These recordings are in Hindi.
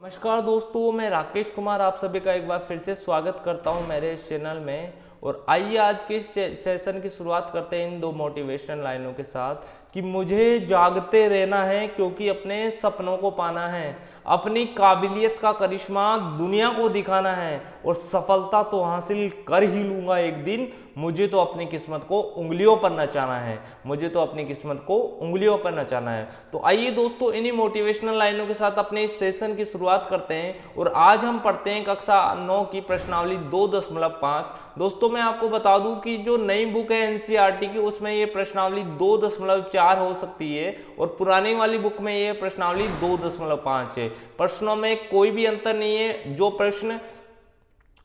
नमस्कार दोस्तों, मैं राकेश कुमार आप सभी का एक बार फिर से स्वागत करता हूं मेरे इस चैनल में। और आइए आज के सेशन की शुरुआत करते हैं इन दो मोटिवेशनल लाइनों के साथ कि मुझे जागते रहना है क्योंकि अपने सपनों को पाना है, अपनी काबिलियत का करिश्मा दुनिया को दिखाना है और सफलता तो हासिल कर ही लूंगा एक दिन। मुझे तो अपनी किस्मत को उंगलियों पर नचाना है, मुझे तो अपनी किस्मत को उंगलियों पर नचाना है। तो आइए दोस्तों, इन्हीं मोटिवेशनल लाइनों के साथ अपने इस सेशन की शुरुआत करते हैं और आज हम पढ़ते हैं कक्षा 9 की प्रश्नावली 2.5। दोस्तों मैं आपको बता दूं कि जो नई बुक है एनसीईआरटी की, उसमें ये प्रश्नावली 2.4 हो सकती है और पुरानी वाली बुक में ये प्रश्नावली 2.5 है। प्रश्नों में कोई भी अंतर नहीं है। जो प्रश्न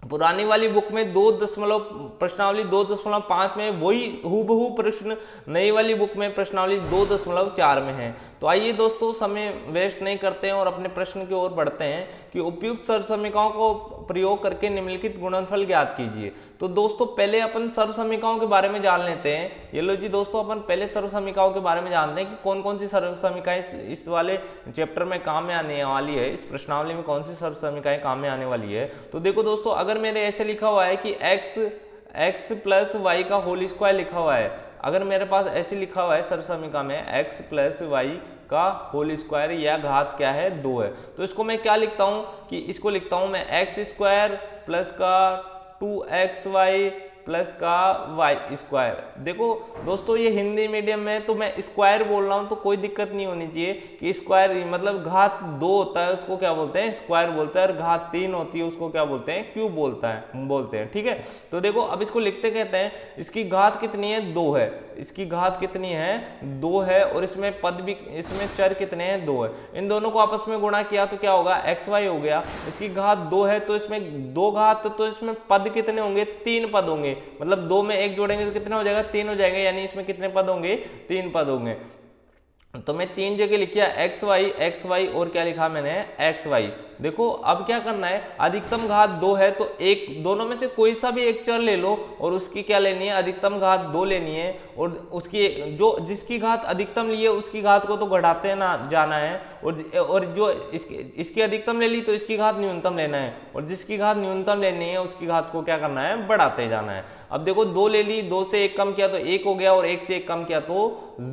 पुरानी वाली बुक में प्रश्नावली 2.5 में, वही हूबहू प्रश्न नई वाली बुक में प्रश्नावली 2.4 में है। तो आइए दोस्तों, समय वेस्ट नहीं करते हैं और अपने प्रश्न की ओर बढ़ते हैं कि उपयुक्त सर्व समीकरणों को प्रयोग करके निम्नलिखित गुणनफल ज्ञात कीजिए। तो दोस्तों पहले अपन सर्व समीकरणों के बारे में जान लेते हैं। ये लो जी दोस्तों, अपन पहले सर्व समीकरणों के बारे में जानते हैं कि कौन कौन सी सर्व समीकरण इस वाले चैप्टर में काम में आने वाली है, इस प्रश्नावली में कौन सी सर्व समीकरण काम में आने वाली है। तो देखो दोस्तों, अगर मेरे ऐसे लिखा हुआ है कि x प्लस वाई का होल स्क्वायर लिखा हुआ है, अगर मेरे पास ऐसे लिखा हुआ है सर्व समीकरण में x प्लस वाई का होल स्क्वायर या घात क्या है 2 है, तो इसको मैं क्या लिखता हूं कि इसको लिखता हूं मैं एक्स स्क्वायर प्लस का 2xy प्लस का वाई स्क्वायर। देखो दोस्तों, ये हिंदी मीडियम में तो मैं स्क्वायर बोल रहा हूँ तो कोई दिक्कत नहीं होनी चाहिए कि स्क्वायर मतलब घात 2 होता है उसको क्या बोलते हैं, स्क्वायर बोलते हैं, और घात 3 होती है उसको क्या बोलते हैं, क्यूब बोलते हैं। ठीक है, तो देखो अब इसको लिखते कहते हैं, इसकी घात कितनी है 2 है, इसकी घात कितनी है 2 है, और इसमें पद भी, इसमें चर कितने हैं 2 है। इन दोनों को आपस में गुणा किया तो क्या होगा, xy हो गया। इसकी घात 2 है तो इसमें 2 घात, तो इसमें पद कितने होंगे, 3 पद होंगे। मतलब 2 में 1 जोड़ेंगे तो कितना हो जाएगा, 3 हो जाएगा, यानी इसमें कितने पद होंगे, 3 पद होंगे। तो मैं 3 जगह लिखिया एक्स वाई और क्या लिखा मैंने, एक्स वाई। देखो अब क्या करना है, अधिकतम घात 2 है तो एक दोनों में से कोई सा भी एक चर ले लो और उसकी क्या लेनी है, अधिकतम घात 2 लेनी है, और उसकी जो जिसकी घात अधिकतम ली है उसकी घात को तो घटाते ना जाना है, और जो इसकी अधिकतम ले ली तो इसकी घात न्यूनतम लेना है, और जिसकी घात न्यूनतम लेनी है उसकी घात को क्या करना है, बढ़ाते जाना है। अब देखो 2 ले ली, 2 से 1 कम किया तो 1 हो गया, और 1 से 1 कम किया तो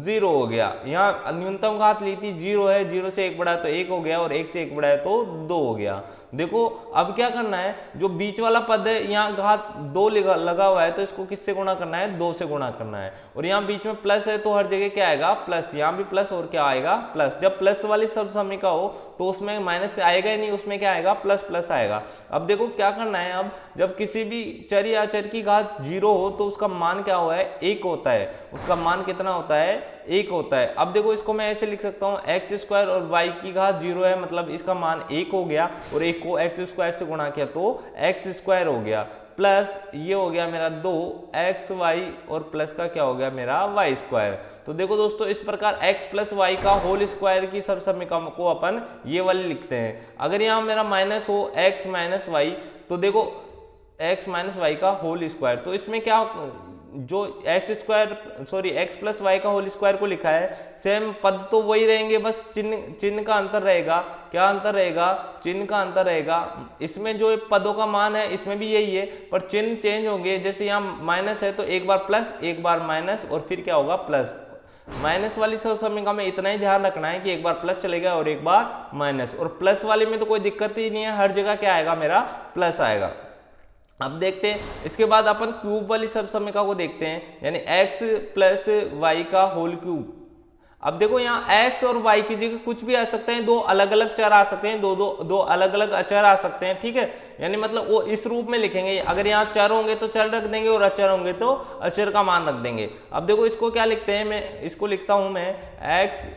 0 हो गया। यहाँ न्यूनतम घात ली थी 0 है, 0 से 1 बढ़ाया तो 1 हो गया, और 1 से 1 बढ़ाया तो 2 हो गया। देखो अब क्या करना है, जो बीच वाला पद है यहाँ घात 2 लगा हुआ है तो इसको किससे गुणा करना है, 2 से गुणा करना है, और यहाँ बीच में प्लस है तो हर जगह क्या आएगा, प्लस, यहाँ भी प्लस और क्या आएगा, प्लस। जब प्लस वाली सर्व समीकरण हो तो उसमें माइनस आएगा ही नहीं, उसमें क्या आएगा, प्लस प्लस आएगा। अब देखो क्या करना है, अब जब किसी भी चर या चर की घात 0 हो तो उसका मान क्या हुआ है, 1 होता है, उसका मान कितना होता है, 1 होता है। अब देखो इसको मैं ऐसे लिख सकता हूँ, एक्स स्क्वायर और वाई की घात 0 है, मतलब इसका मान 1 हो गया, और 1 को एक्स स्क्वायर से गुणा किया तो एक्स स्क्वायर हो गया, प्लस ये हो गया मेरा 2 एक्स वाई, और प्लस का क्या हो गया मेरा वाई स्क्वायर। तो देखो दोस्तों, इस प्रकार x प्लस वाई का होल स्क्वायर की सर्व समीकरण को अपन ये वाली लिखते हैं। अगर यहाँ मेरा माइनस हो x माइनस वाई, तो देखो x माइनस वाई का होल स्क्वायर, तो इसमें क्या, जो x प्लस वाई का होल स्क्वायर को लिखा है, सेम पद तो वही रहेंगे, बस चिन्ह का अंतर रहेगा। क्या अंतर रहेगा, चिन्ह का अंतर रहेगा। इसमें जो पदों का मान है इसमें भी यही है, पर चिन्ह चेंज होंगे। जैसे यहाँ माइनस है तो एक बार प्लस, एक बार माइनस, और फिर क्या होगा, प्लस। माइनस वाली सर्व समीकरण में इतना ही ध्यान रखना है कि एक बार प्लस चलेगा और एक बार माइनस, और प्लस वाले में तो कोई दिक्कत ही नहीं है, हर जगह क्या आएगा, मेरा प्लस आएगा। अब देखते हैं इसके बाद अपन क्यूब वाली सर्व समीकरण को देखते हैं, यानी x प्लस वाई का होल क्यूब। अब देखो यहाँ x और y की जगह कुछ भी आ सकते हैं, 2 अलग अलग चर आ सकते हैं, दो अलग अलग अचर आ सकते हैं। ठीक है, यानी मतलब वो इस रूप में लिखेंगे, अगर यहाँ चर होंगे तो चर रख देंगे और अचर होंगे तो अचर का मान रख देंगे। अब देखो इसको क्या लिखते हैं, मैं इसको लिखता हूं मैं x,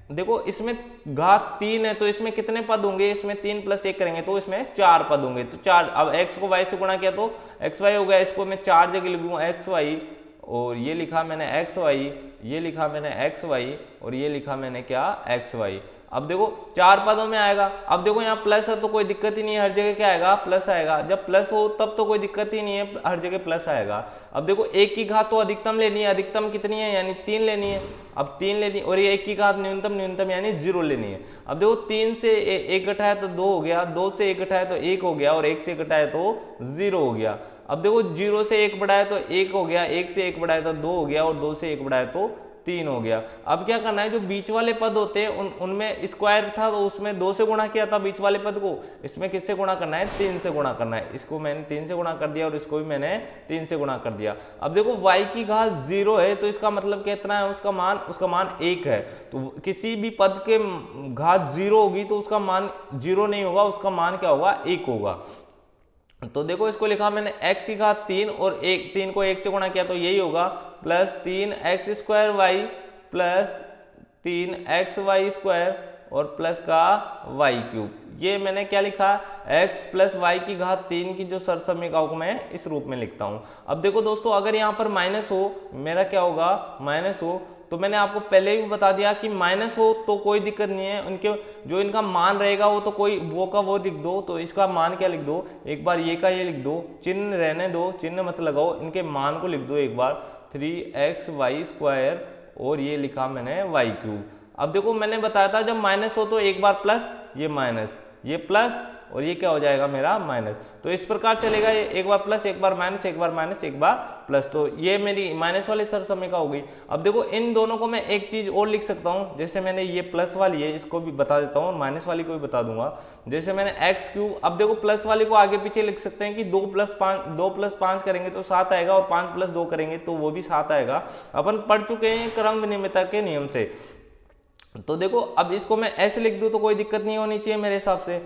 देखो इसमें घात 3 है तो इसमें कितने पद होंगे, इसमें 3 प्लस 1 करेंगे तो इसमें 4 पद होंगे, तो 4। अब x को y से गुणा किया तो एक्स वाई हो गया, इसको मैं 4 जगह लिखूंगा एक्स वाई, और ये लिखा मैंने एक्स वाई, ये लिखा मैंने एक्स वाई, और ये लिखा मैंने क्या, एक्स वाई। अब देखो 4 पदों में आएगा। अब देखो यहाँ प्लस है तो कोई दिक्कत ही नहीं है, हर जगह क्या आएगा, प्लस आएगा। जब प्लस हो तब तो कोई दिक्कत ही नहीं है, हर जगह प्लस आएगा। अब देखो 1 की घात तो अधिकतम लेनी है, अधिकतम कितनी है यानी 3 लेनी है। अब 3 लेनी, और ये 1 की घात न्यूनतम, न्यूनतम यानी 0 लेनी है। अब देखो 3 से 1 घटाया तो 2 हो गया, 2 से 1 घटाया तो 1 हो गया, और 1 से घटाया तो 0 हो गया। अब देखो 0 से 1 बढ़ाया तो 1 हो गया, 1 से 1 बढ़ाया तो 2 हो गया, और 2 से 1 बढ़ाया तो 3 हो गया। अब क्या करना है, जो बीच वाले पद होते हैं उनमें स्क्वायर था तो उसमें 2 से गुणा किया था बीच वाले पद को, इसमें किससे गुणा करना है, 3 से गुणा करना है। इसको मैंने 3 से गुणा कर दिया और इसको भी मैंने 3 से गुणा कर दिया। अब देखो y की घात 0 है तो इसका मतलब कितना है, उसका मान 1 है। तो किसी भी पद के घात 0 होगी तो उसका मान 0 नहीं होगा, उसका मान क्या होगा, 1 होगा। तो देखो इसको लिखा मैंने x की घात 3 और 3 को 1 से गुणा किया तो यही होगा, plus 3x square Y plus 3xy square और प्लस का y क्यूब। ये मैंने क्या लिखा, x प्लस वाई की घात 3 की जो सरसमीकाओं को मैं इस रूप में लिखता हूं। अब देखो दोस्तों, अगर यहाँ पर माइनस हो, मेरा क्या होगा, माइनस हो, तो मैंने आपको पहले भी बता दिया कि माइनस हो तो कोई दिक्कत नहीं है, उनके जो इनका मान रहेगा वो तो कोई वो का वो लिख दो। तो इसका मान क्या लिख दो, एक बार ये का ये लिख दो, चिन्ह रहने दो, चिन्ह मत लगाओ, इनके मान को लिख दो एक बार, 3xy स्क्वायर और ये लिखा मैंने y क्यूब। अब देखो मैंने बताया था जब माइनस हो तो एक बार प्लस, ये माइनस, ये प्लस और ये क्या हो जाएगा मेरा माइनस। तो इस प्रकार चलेगा, ये एक बार प्लस, एक बार माइनस, एक बार माइनस, एक बार प्लस। तो ये मेरी माइनस वाली सरसमीका हो गई। अब देखो इन दोनों को मैं एक चीज और लिख सकता हूँ, जैसे मैंने ये प्लस वाली है इसको भी बता देता हूँ और माइनस वाली को भी बता दूंगा। जैसे मैंने एक्स क्यूब, अब देखो प्लस वाली को आगे पीछे लिख सकते हैं कि 2 प्लस 5 करेंगे तो 7 आएगा और 5 प्लस 2 करेंगे तो वो भी 7 आएगा। अपन पढ़ चुके हैं क्रम विनिमयता के नियम से। तो देखो अब इसको मैं ऐसे लिख दूं तो कोई दिक्कत नहीं होनी चाहिए मेरे हिसाब से,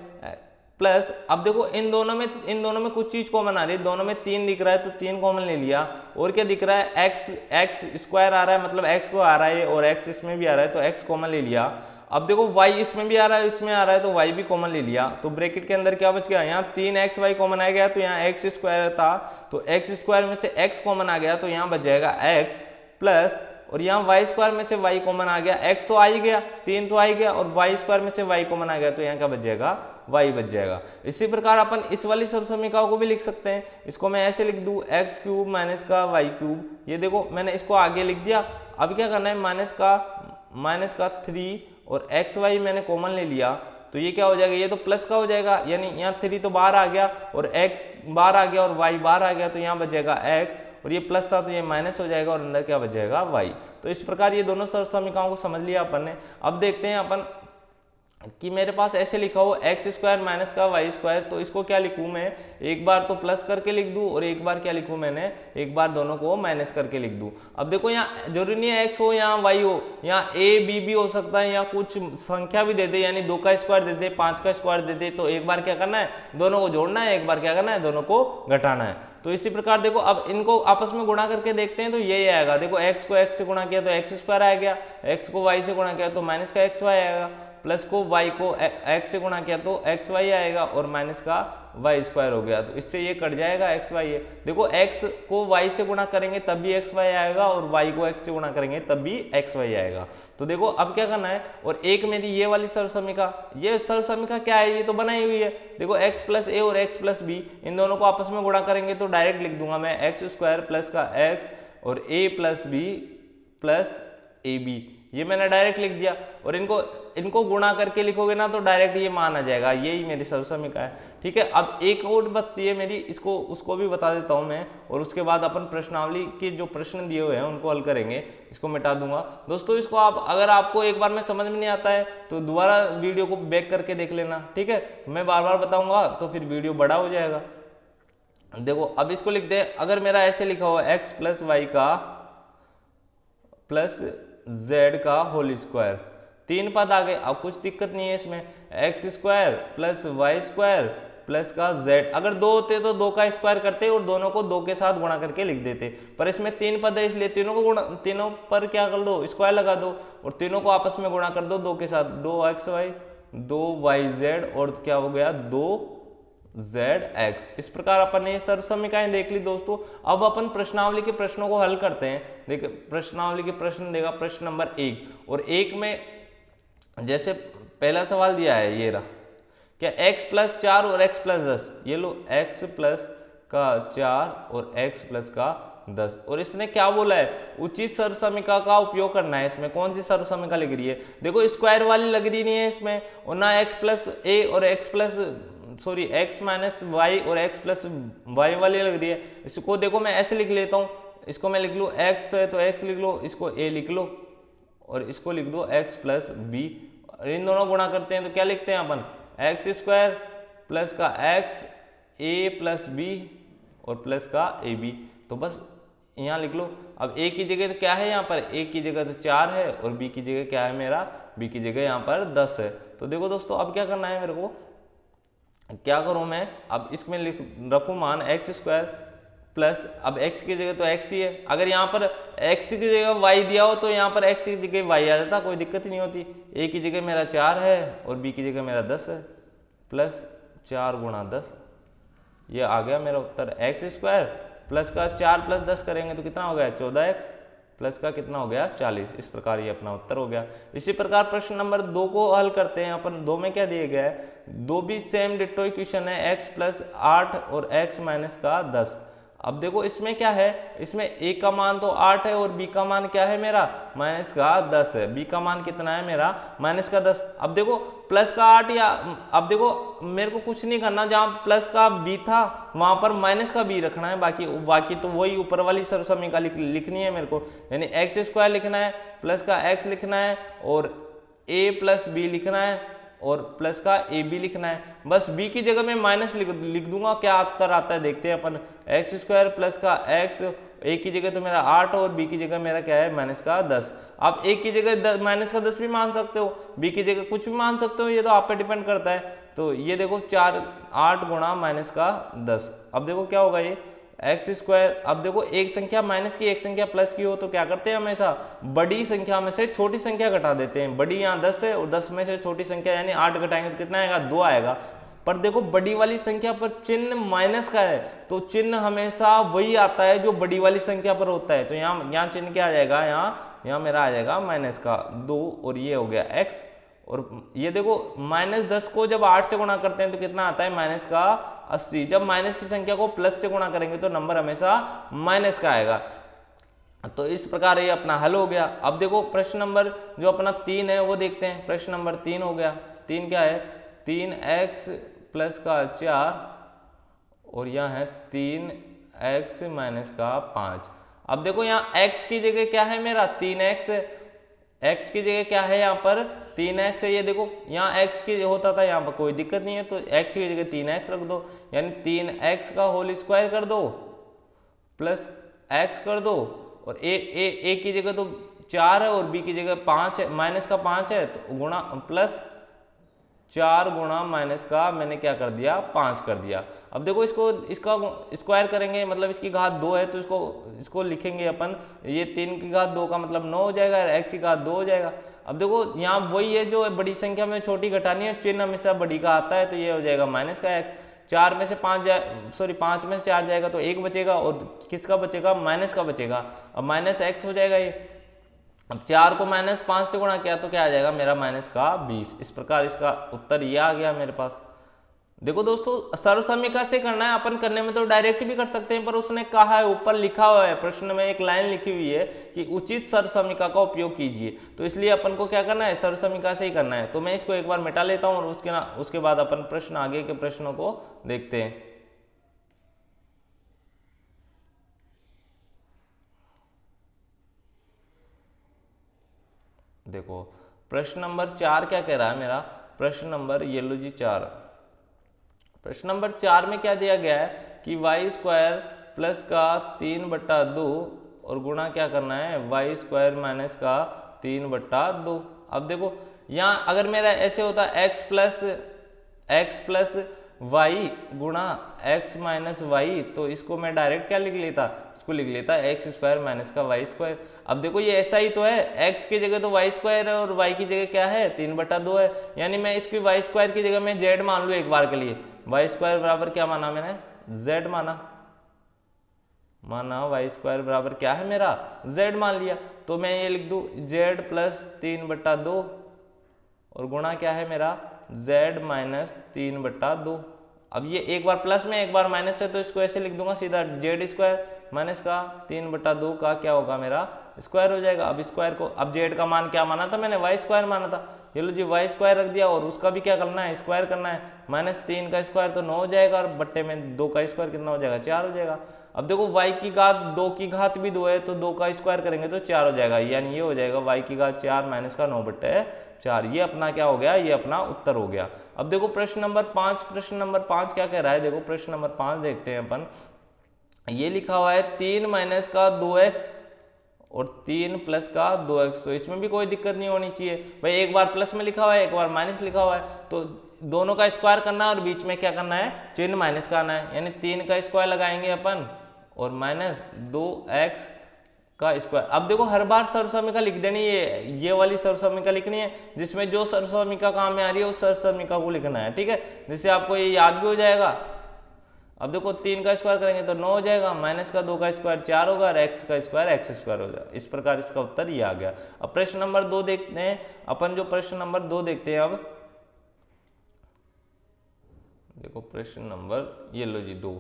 प्लस अब देखो इन दोनों में कुछ चीज कॉमन आ रही है, दोनों में 3 दिख रहा है तो 3 कॉमन ले लिया। और क्या दिख रहा है, एक्स स्क्वायर आ रहा है, मतलब एक्स तो आ रहा है और एक्स इसमें भी आ रहा है तो एक्स कॉमन ले लिया। अब देखो y इसमें भी आ रहा है, इसमें आ रहा है तो y भी कॉमन ले लिया। तो ब्रैकेट के अंदर क्या बच गया, यहाँ 3xy कॉमन आ गया तो यहाँ एक्स स्क्वायर था तो एक्स स्क्वायर में से x कॉमन आ गया तो यहाँ बच जाएगा x प्लस, और यहाँ वाई स्क्वायर में से y कॉमन आ गया, x तो आ ही गया, 3 तो आ ही गया, और y स्क्वायर में से y कॉमन आ गया तो यहाँ क्या बच जाएगा, y बच जाएगा। इसी प्रकार अपन इस वाली सरसमीकाओं को भी लिख सकते हैं। इसको मैं ऐसे लिख दूं, एक्स क्यूब माइनस का y क्यूब। ये देखो मैंने इसको आगे लिख दिया। अब क्या करना है, माइनस का 3 और xy मैंने कॉमन ले लिया तो ये क्या हो जाएगा, ये तो प्लस का हो जाएगा, यानी यहाँ 3 तो बाहर आ गया और x बाहर आ गया और y बाहर आ गया तो यहाँ बच जाएगा x, और ये प्लस था तो ये माइनस हो जाएगा और अंदर क्या बच जाएगा y। तो इस प्रकार ये दोनों सरसमीकाओं को समझ लिया अपन ने। अब देखते हैं अपन कि मेरे पास ऐसे लिखा हो एक्स स्क्वायर माइनस का वाई स्क्वायर, तो इसको क्या लिखूं मैं, एक बार तो प्लस करके लिख दूं और एक बार क्या लिखूं मैंने, एक बार दोनों को माइनस करके लिख दूं। अब देखो यहाँ जरूरी नहीं है एक्स हो यहाँ वाई हो, यहाँ ए बी भी हो सकता है, या कुछ संख्या भी दे दे, यानी 2 का स्क्वायर दे दे, 5 का स्क्वायर दे दे। तो एक बार क्या करना है, दोनों को जोड़ना है, एक बार क्या करना है, दोनों को घटाना है। तो इसी प्रकार देखो अब इनको आपस में गुणा करके देखते हैं तो यही आएगा। देखो x को x से गुणा किया तो एक्स स्क्वायर आ गया, x को y से गुणा किया तो माइनस का xy आएगा, प्लस को y को x से गुणा किया तो xy आएगा और माइनस का y स्क्वायर हो गया। तो इससे ये कट जाएगा, xy है। देखो x को y से गुणा करेंगे तब भी xy आएगा और y को x से गुणा करेंगे तब भी xy आएगा। तो देखो अब क्या करना है, और एक मेरी ये वाली सरसमीका, ये सरसमीका क्या है, ये तो बनाई हुई है। देखो x प्लस ए और x प्लस बी, इन दोनों को आपस में गुणा करेंगे तो डायरेक्ट लिख दूंगा मैं एक्स स्क्वायर प्लस का x और a plus B plus A B, ये मैंने डायरेक्ट लिख दिया। और इनको गुणा करके लिखोगे ना तो डायरेक्ट ये मान आ जाएगा, यही मेरी सरसमीका है। ठीक है, अब एक और बचती है मेरी, उसको भी बता देता हूं मैं, और उसके बाद अपन प्रश्नावली के जो प्रश्न दिए हुए हैं उनको हल करेंगे। इसको मिटा दूंगा दोस्तों। इसको अगर आपको एक बार में समझ में नहीं आता है तो दोबारा वीडियो को बैक करके देख लेना, ठीक है। मैं बार बार बताऊंगा तो फिर वीडियो बड़ा हो जाएगा। देखो अब इसको लिख दे, अगर मेरा ऐसे लिखा हुआ एक्स प्लस वाई का प्लस z का होल स्क्वायर, 3 पद आ गए, अब कुछ दिक्कत नहीं है इसमें, X square plus Y square plus का z। अगर 2 होते तो 2 का स्क्वायर करते और दोनों को 2 के साथ गुणा करके लिख देते, पर इसमें 3 पद है इसलिए तीनों पर क्या कर दो, स्क्वायर लगा दो और तीनों को आपस में गुणा कर दो 2 के साथ, 2xy 2yz और क्या हो गया 2zx। इस प्रकार अपन ने सरसमीकाएं देख ली दोस्तों। अब अपन प्रश्नावली के प्रश्नों को हल करते हैं। देखिए प्रश्नावली के प्रश्न देगा प्रश्न नंबर 1, और 1 में जैसे पहला सवाल दिया है ये रहा, क्या x प्लस 4 और x प्लस 10, ये लो x प्लस का 4 और x प्लस का 10, और इसने क्या बोला है, उचित सर्वसमीका का उपयोग करना है। इसमें कौन सी सर्वसमीका लग रही है, देखो स्क्वायर वाली लग रही नहीं है इसमें, और ना x प्लस a और x माइनस वाई और x प्लस वाई वाली लग रही है। इसको देखो मैं ऐसे लिख लेता हूँ, इसको मैं लिख लूँ x तो x लिख लो, इसको a लिख लो और इसको लिख दो x प्लस b। इन दोनों गुणा करते हैं तो क्या लिखते हैं अपन, एक्स स्क्वायर प्लस का x a प्लस b और प्लस का ए बी। तो बस यहाँ लिख लो। अब a की जगह तो क्या है यहाँ पर, a की जगह तो 4 है और b की जगह क्या है मेरा, b की जगह यहाँ पर 10 है। तो देखो दोस्तों अब क्या करना है मेरे को, क्या करूँ मैं, अब इसमें लिख रखूँ मान एक्स स्क्वायर प्लस, अब x की जगह तो x ही है, अगर यहाँ पर x की जगह y दिया हो तो यहाँ पर x की जगह y आ जाता, कोई दिक्कत ही नहीं होती। a की जगह मेरा 4 है और b की जगह मेरा 10 है, प्लस 4 गुणा 10, ये आ गया मेरा उत्तर। एक्स स्क्वायर प्लस का 4 प्लस 10 करेंगे तो कितना हो गया 14x प्लस का कितना हो गया 40। इस प्रकार ये अपना उत्तर हो गया। इसी प्रकार प्रश्न नंबर 2 को हल करते हैं अपन। 2 में क्या दिया गया है, दो भी सेम डिट्टो इक्वेशन है, x प्लस 8 और x माइनस का 10। अब देखो इसमें क्या है, इसमें a का मान तो 8 है और b का मान क्या है मेरा माइनस का 10 है। b का मान कितना है मेरा माइनस का 10। अब देखो प्लस का 8 या, अब देखो मेरे को कुछ नहीं करना, जहाँ प्लस का b था वहां पर माइनस का b रखना है, बाकी तो वही ऊपर वाली सर्वसमीका लिखनी है मेरे को, यानी एक्स स्क्वायर लिखना है प्लस का x लिखना है और a प्लस b लिखना है और प्लस का ए बी लिखना है। बस b की जगह में माइनस लिख दूंगा, क्या उत्तर आता है देखते हैं अपन। एक्स स्क्वायर प्लस का x, a की जगह तो मेरा 8 और b की जगह मेरा क्या है माइनस का 10। आप a की जगह माइनस का 10 भी मान सकते हो, b की जगह कुछ भी मान सकते हो, ये तो आप पे डिपेंड करता है। तो ये देखो 8 गुणा माइनस का 10, अब देखो क्या होगा ये एक्स स्क्वायर। अब देखो एक संख्या माइनस की एक संख्या प्लस की हो तो क्या करते हैं, हमेशा बड़ी संख्या में से छोटी संख्या घटा देते हैं। बड़ी यहाँ 10 है और 10 में से छोटी संख्या यानी 8 घटाएंगे तो कितना आएगा 2 आएगा। पर देखो बड़ी वाली संख्या पर चिन्ह माइनस का है तो चिन्ह हमेशा वही आता है जो बड़ी वाली संख्या पर होता है। तो यहाँ चिन्ह क्या आ जाएगा, यहाँ मेरा आ जाएगा माइनस का 2 और ये हो गया x। और ये देखो -10 को जब 8 से गुणा करते हैं तो कितना आता है माइनस का 80। जब माइनस की संख्या को प्लस से गुणा करेंगे तो नंबर हमेशा माइनस का आएगा। तो इस प्रकार ये अपना हल हो गया। अब देखो प्रश्न नंबर जो अपना 3 है वो देखते हैं। प्रश्न नंबर 3 हो गया। 3 क्या है, 3x प्लस का 4 और यहाँ है 3x माइनस का 5। अब देखो यहाँ x की जगह क्या है मेरा 3x, x की जगह क्या है यहाँ पर 3x है। ये देखो यहाँ x की होता था, यहाँ पर कोई दिक्कत नहीं है तो x की जगह 3x रख दो, यानी 3x का होल स्क्वायर कर दो प्लस x कर दो और a की जगह तो 4 है और b की जगह 5 है, माइनस का 5 है तो गुणा प्लस 4 गुणा माइनस का मैंने क्या कर दिया 5 कर दिया। अब देखो इसका स्क्वायर करेंगे मतलब इसकी घात 2 है तो इसको लिखेंगे अपन, ये 3 की घात 2 का मतलब 9 हो जाएगा, x की घात 2 हो जाएगा। अब देखो यहाँ वही है जो बड़ी संख्या में छोटी घटानी है, चिन्ह हमेशा बड़ी का आता है तो ये हो जाएगा माइनस का x। 5 में से 4 जाएगा तो 1 बचेगा और किसका बचेगा माइनस का बचेगा। अब माइनस x हो जाएगा ये। अब 4 को -5 से गुणा किया तो क्या आ जाएगा मेरा माइनस का 20। इस प्रकार इसका उत्तर ये आ गया मेरे पास। देखो दोस्तों सर्वसमीका से करना है, अपन करने में तो डायरेक्ट भी कर सकते हैं पर उसने कहा है, ऊपर लिखा हुआ है प्रश्न में एक लाइन लिखी हुई है कि उचित सर्वसमीका का उपयोग कीजिए, तो इसलिए अपन को क्या करना है सर्वसमीका से ही करना है। तो मैं इसको एक बार मिटा लेता हूँ और उसके बाद अपन प्रश्न आगे के प्रश्नों को देखते हैं। देखो प्रश्न नंबर 4 क्या कह रहा है मेरा, प्रश्न नंबर ये लो जी 4। प्रश्न नंबर 4 में क्या दिया गया है कि वाई स्क्वायर प्लस का 3/2 और गुणा क्या करना है वाई स्क्वायर माइनस का 3/2। अब देखो यहाँ अगर मेरा ऐसे होता x प्लस वाई गुणा x माइनस वाई तो इसको मैं डायरेक्ट क्या लिख लेता, इसको लिख लेता एक्स स्क्वायर माइनस का वाई स्क्वायर। अब देखो ये ऐसा ही तो है, x की जगह तो वाई स्क्वायर है और y की जगह क्या है 3/2 है, यानी मैं इसकी वाई स्क्वायर की जगह में z मान लूँ एक बार के लिए। वाई स्क्वायर बराबर क्या माना मैंने z माना वाई स्क्वायर बराबर क्या है मेरा z मान लिया। तो मैं ये लिख दूँ z प्लस 3/2 और गुणा क्या है मेरा z माइनस 3/2। अब ये एक बार प्लस में एक बार माइनस है तो इसको ऐसे लिख दूंगा सीधा, जेड स्क्वायर माइनस का 3/2 का क्या होगा मेरा स्क्वायर हो जाएगा। अब स्क्वायर को, अब जेड का मान क्या माना था मैंने, वाई स्क्वायर माना था, ये लो जी वाई स्क्वायर रख दिया और उसका भी क्या करना है, स्क्वायर करना है। -3 का स्क्वायर तो 9 हो जाएगा और बट्टे में 2 का स्क्वायर कितना हो जाएगा, 4 हो जाएगा। अब देखो y की घात 2 की घात भी 2 है तो 2 का स्क्वायर करेंगे तो 4 हो जाएगा, यानी ये हो जाएगा y की घात 4 माइनस का 9/4। ये अपना क्या हो गया, ये अपना उत्तर हो गया। अब देखो प्रश्न नंबर 5, प्रश्न नंबर 5 क्या कह रहा है, देखो प्रश्न नंबर 5 देखते हैं अपन। ये लिखा हुआ है 3 माइनस का 2x और 3 प्लस का 2x, तो इसमें भी कोई दिक्कत नहीं होनी चाहिए भाई। एक बार प्लस में लिखा हुआ है एक बार माइनस लिखा हुआ है तो दोनों का स्क्वायर करना है और बीच में क्या करना है, चिन्ह माइनस का आना है, यानी 3 का स्क्वायर लगाएंगे अपन और माइनस 2x का स्क्वायर। अब देखो हर बार सर्वसमीका लिख देनी है, ये वाली सर्वसमीका लिखनी है जिसमें जो सर्वसमीका काम में आ रही है उस सर्वसमीका को लिखना है, ठीक है, जिससे आपको ये याद भी हो जाएगा। अब देखो 3 का स्क्वायर करेंगे तो 9 हो जाएगा, माइनस का 2 का स्क्वायर 4 होगा और x का स्क्वायर x स्क्वायर हो जाएगा। इस प्रकार इसका उत्तर ये आ गया। अब प्रश्न नंबर 2 देखते हैं अपन, जो प्रश्न नंबर 2 देखते हैं। अब देखो प्रश्न नंबर ये लो जी 2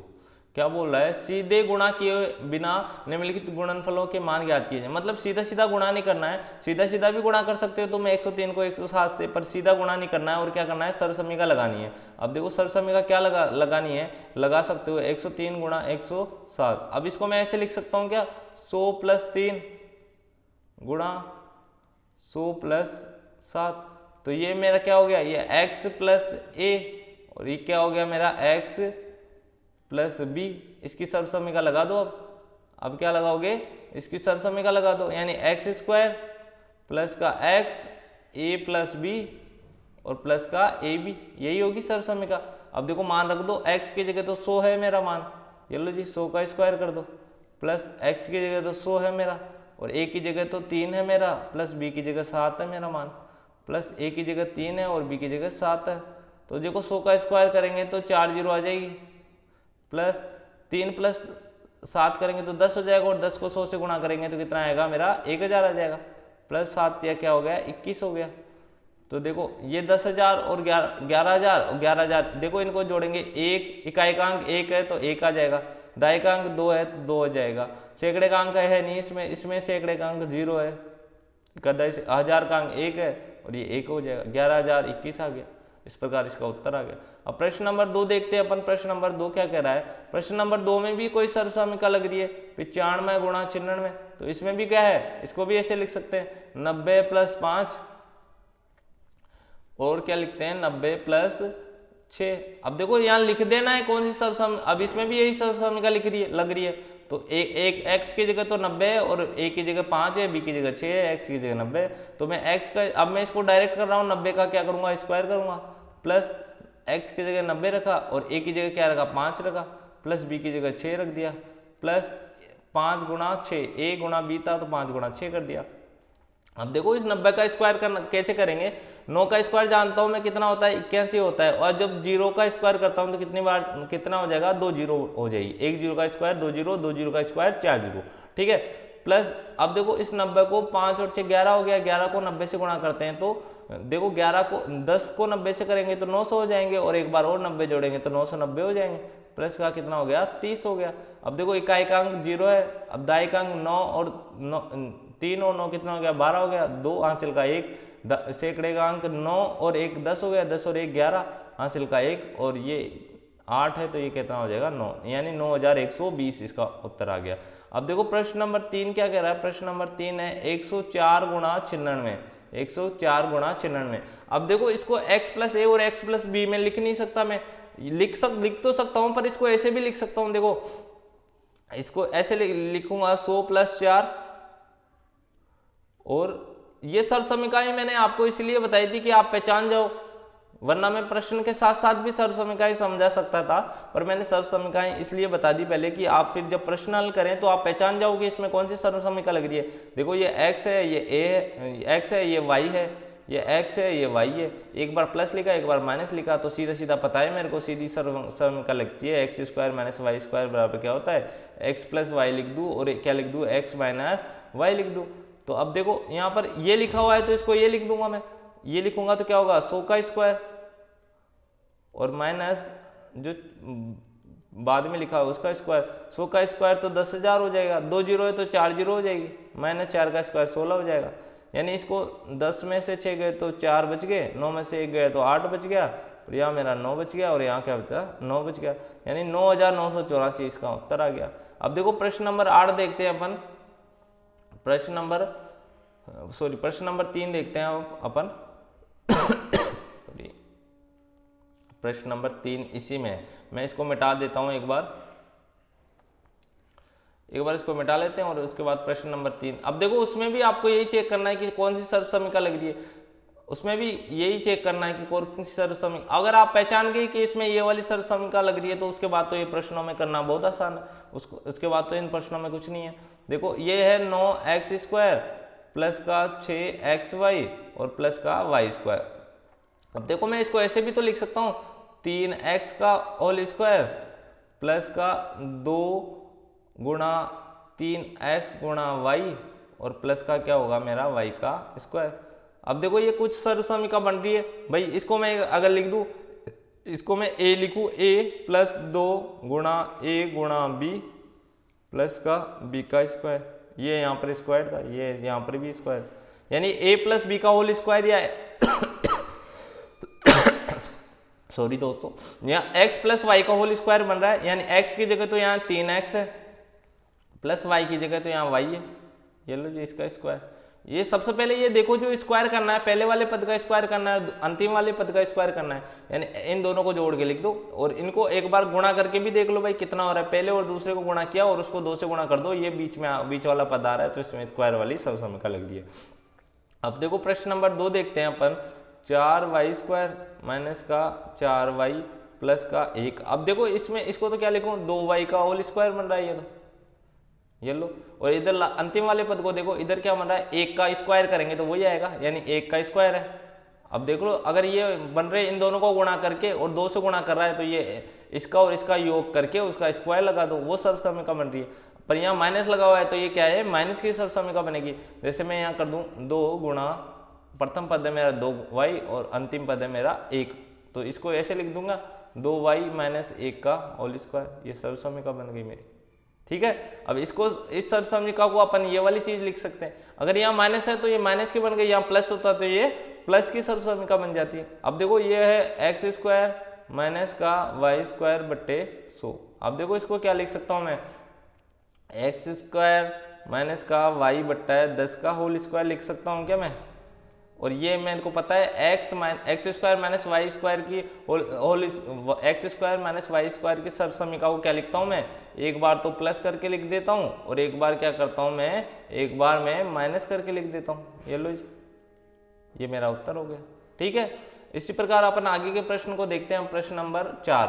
क्या बोल रहा है, सीधे गुणा किए बिना निम्नलिखित गुणनफलों के मान ज्ञात किए जाए। मतलब सीधा सीधा गुणा नहीं करना है, सीधा सीधा भी गुणा कर सकते हो तुम 103 को 107 से, पर सीधा गुणा नहीं करना है और क्या करना है, सर्वसमीका लगानी है। अब देखो सर्वसमीका क्या लगानी है, लगा सकते हो 103 गुणा 107। अब इसको मैं ऐसे लिख सकता हूँ क्या, 100 + 3 गुणा 100 + 7, तो ये मेरा क्या हो गया, ये x + a और ये क्या हो गया मेरा x + b। इसकी सर्वसमीका लगा दो। अब क्या लगाओगे, इसकी सर्वसमीका लगा दो, यानी x² प्लस का x a + b और प्लस का ab, यही होगी सर्वसमीका। अब देखो मान रख दो, x की जगह तो 100 है मेरा मान, ये लो जी 100 का स्क्वायर कर दो, प्लस x की जगह तो 100 है मेरा और a की जगह तो 3 है मेरा, प्लस b की जगह 7 है मेरा मान, प्लस a की जगह 3 है और b की जगह 7 है। तो देखो 100 का स्क्वायर करेंगे तो 4 जीरो आ जाएगी, प्लस 3 + 7 करेंगे तो 10 हो जाएगा और 10 को 100 से गुणा करेंगे तो कितना आएगा मेरा 1000 आ जाएगा, प्लस 7 या क्या हो गया 21 हो गया। तो देखो ये 10,000 और 11,000 और 11,000, देखो इनको जोड़ेंगे, एक इकाइकांक 1 है तो 1 आ जाएगा, दायिकांक 2 है तो 2 हो जाएगा, सैकड़े का अंक है नहीं इसमें सैकड़े का अंक 0 है, हजार का अंक 1 है और ये 1 हो जाएगा, 11,021 आ गया। इस प्रकार इसका उत्तर आ गया। अब प्रश्न नंबर 2 देखते हैं अपन। प्रश्न नंबर 2 क्या कह रहा है, प्रश्न नंबर 2 में भी कोई सर्वसमीका लग रही है 95 गुणा 96, तो इसमें भी क्या है, इसको भी ऐसे लिख सकते हैं 90 + 5 और क्या लिखते हैं 90 + 6। अब देखो यहाँ लिख देना है कौन सी सर्वसमीका, अब इसमें भी यही सर्वसमीका लग रही है, तो एक x की जगह तो 90 है और a की जगह 5 है, b की जगह 6 है, x की जगह 90 है, तो मैं x का, अब मैं इसको डायरेक्ट कर रहा हूँ, 90 का क्या करूँगा स्क्वायर करूँगा, प्लस x की जगह 90 रखा और a की जगह क्या रखा 5 रखा, प्लस b की जगह 6 रख दिया, प्लस 5 गुणा 6, a गुणा b था तो 5 गुणा 6 कर दिया। अब देखो इस 90 का स्क्वायर करना कैसे करेंगे, 9 का स्क्वायर जानता हूं मैं कितना होता है 81 होता है, और जब 0 का स्क्वायर करता हूं तो कितनी बार कितना हो जाएगा 2 जीरो हो जाएगी, 1 जीरो का स्क्वायर 2 जीरो, 2 जीरो का स्क्वायर 4 जीरो, ठीक है। प्लस अब देखो इस 90 को 5 और 6 11 हो गया, 11 को 90 से गुणा करते हैं तो देखो 11 को 10 को 90 से करेंगे तो 900 हो जाएंगे और एक बार और 90 जोड़ेंगे तो 990 हो जाएंगे, प्लस का कितना हो गया 30 हो गया। अब देखो इकाइकांक 0 है, अब दायिकांक 9 और 3 और 9 कितना हो गया 12 हो गया, 2 हासिल का 1, सैकड़े का अंक 9 और 1 10 हो गया, 10 और 1 11 हासिल का 1 और ये 8 है तो ये कितना हो जाएगा 9, यानी 9120 इसका उत्तर आ गया। अब देखो प्रश्न नंबर 3 क्या कह रहा है, प्रश्न नंबर 3 है 104 गुणा 96, 104 गुणा 96। अब देखो इसको x + a और x + b में लिख नहीं सकता मैं, लिख तो सकता हूं पर इसको ऐसे भी लिख सकता हूं, देखो इसको ऐसे लिखूंगा 100 + 4, और ये सर्वसमीकाएं मैंने आपको इसलिए बताई थी कि आप पहचान जाओ, वरना मैं प्रश्न के साथ साथ भी सर्वसमीकाएं समझा सकता था, पर मैंने सर्वसमीकाएं इसलिए बता दी पहले कि आप फिर जब प्रश्न हल करें तो आप पहचान जाओ कि इसमें कौन सी सर्वसमीका लग रही है। देखो ये x है, ये a है, x है, ये y है, ये x है, ये y है, एक बार प्लस लिखा एक बार माइनस लिखा तो सीधा सीधा पता है मेरे को, सीधी सर्वसमीका लगती है x² - y² बराबर क्या होता है x + y लिख दूँ और क्या लिख दूँ x - y लिख दूँ। तो अब देखो यहाँ पर ये लिखा हुआ है तो इसको ये लिख दूंगा मैं, ये लिखूंगा तो क्या होगा 100 का स्क्वायर, और माइनस जो बाद में लिखा है उसका स्क्वायर। 100 का स्क्वायर तो 10,000 हो जाएगा, 2 जीरो है तो 4 जीरो हो जाएगी, -4 का स्क्वायर 16 हो जाएगा। यानी इसको 10 में से 6 गए तो 4 बच गए, 9 में से 1 गए तो 8 बच गया, और यहाँ मेरा 9 बच गया, और यहाँ क्या बचा 9 बच गया, यानी 9,984 इसका उत्तर आ गया। अब देखो प्रश्न नंबर 8 देखते हैं अपन, प्रश्न नंबर 3 देखते हैं अपन सॉरी प्रश्न नंबर 3 इसी में है। मैं इसको मिटा देता हूं एक बार इसको मिटा लेते हैं, और उसके बाद प्रश्न नंबर 3। अब देखो उसमें भी आपको यही चेक करना है कि कौन सी सर्वसमीका लग रही है, उसमें भी यही चेक करना है कि कौन सी सर्वसमीका। अगर आप पहचान गए कि इसमें ये वाली सर्वसमीका लग रही है तो उसके बाद तो ये प्रश्नों में करना बहुत आसान है, उसके बाद तो इन प्रश्नों में कुछ नहीं है। देखो ये है 9x² प्लस का 6xy और प्लस का y²। अब देखो मैं इसको ऐसे भी तो लिख सकता हूँ, 3x का होल स्क्वायर प्लस का 2 गुणा 3x गुणा y और प्लस का क्या होगा मेरा y का स्क्वायर। अब देखो ये कुछ सर्वसमीका बन रही है भाई, इसको मैं अगर लिख दूं, इसको मैं a लिखूं, a प्लस 2 गुणा a गुणा b प्लस का b का स्क्वायर, ये यहाँ पर स्क्वायर था, ये यहाँ पर भी स्क्वायर, यानी a प्लस b का होल स्क्वायर, या सॉरी दोस्तों, यहाँ x प्लस वाई का होल स्क्वायर बन रहा है, यानी x की जगह तो यहाँ 3x है, प्लस y की जगह तो यहाँ y है, ये लो जी इसका स्क्वायर। ये सबसे पहले ये देखो जो स्क्वायर करना है, पहले वाले पद का स्क्वायर करना है, अंतिम वाले पद का स्क्वायर करना है, यानी इन दोनों को जोड़ के लिख दो, और इनको एक बार गुणा करके भी देख लो भाई कितना हो रहा है। पहले और दूसरे को गुणा किया और उसको 2 से गुणा कर दो, ये बीच वाला पद आ रहा है, तो इसमें स्क्वायर वाली सर्वसमीका लग रही है। अब देखो प्रश्न नंबर 2 देखते हैं अपन, 4y² माइनस का 4y प्लस का 1। अब देखो इसमें इसको तो क्या लिखूं, 2y का होल स्क्वायर बन रहा है ये तो, ये लो, और इधर अंतिम वाले पद को देखो, इधर क्या बन रहा है, 1 का स्क्वायर करेंगे तो वही आएगा, यानी 1 का स्क्वायर है। अब देख लो अगर ये बन रहे इन दोनों को गुणा करके और 2 से गुणा कर रहा है, तो ये इसका और इसका योग करके उसका स्क्वायर लगा दो, वो सर्वसमीका बन रही है। पर यहाँ माइनस लगा हुआ है तो ये क्या है, माइनस की सर्वसमीका बनेगी। जैसे मैं यहाँ कर दूं 2 गुणा, प्रथम पद है मेरा 2y और अंतिम पद है मेरा 1, तो इसको ऐसे लिख दूंगा 2y माइनस 1 का होल स्क्वायर, ये सर्वसमीका बन गई मेरी। ठीक है, अब इसको इस सर्वसमीका को अपन ये वाली चीज लिख सकते हैं, अगर यहाँ माइनस है तो ये माइनस की बन गई, यहाँ प्लस होता तो ये प्लस की सर्वसमीका बन जाती है। अब देखो ये है x² माइनस का y² बट्टे 100। अब देखो इसको क्या लिख सकता हूँ मैं, x² माइनस का y बट्टा 10 का होल स्क्वायर लिख सकता हूँ क्या मैं, और ये मेरे को पता है x² माइनस y² की x² माइनस y² की सर्वसमीका को क्या लिखता हूँ मैं, एक बार तो प्लस करके लिख देता हूँ और एक बार क्या करता हूँ मैं, एक बार मैं माइनस करके लिख देता हूँ। ये लो जी, ये मेरा उत्तर हो गया। ठीक है, इसी प्रकार अपन आगे के प्रश्न को देखते हैं। प्रश्न नंबर 4,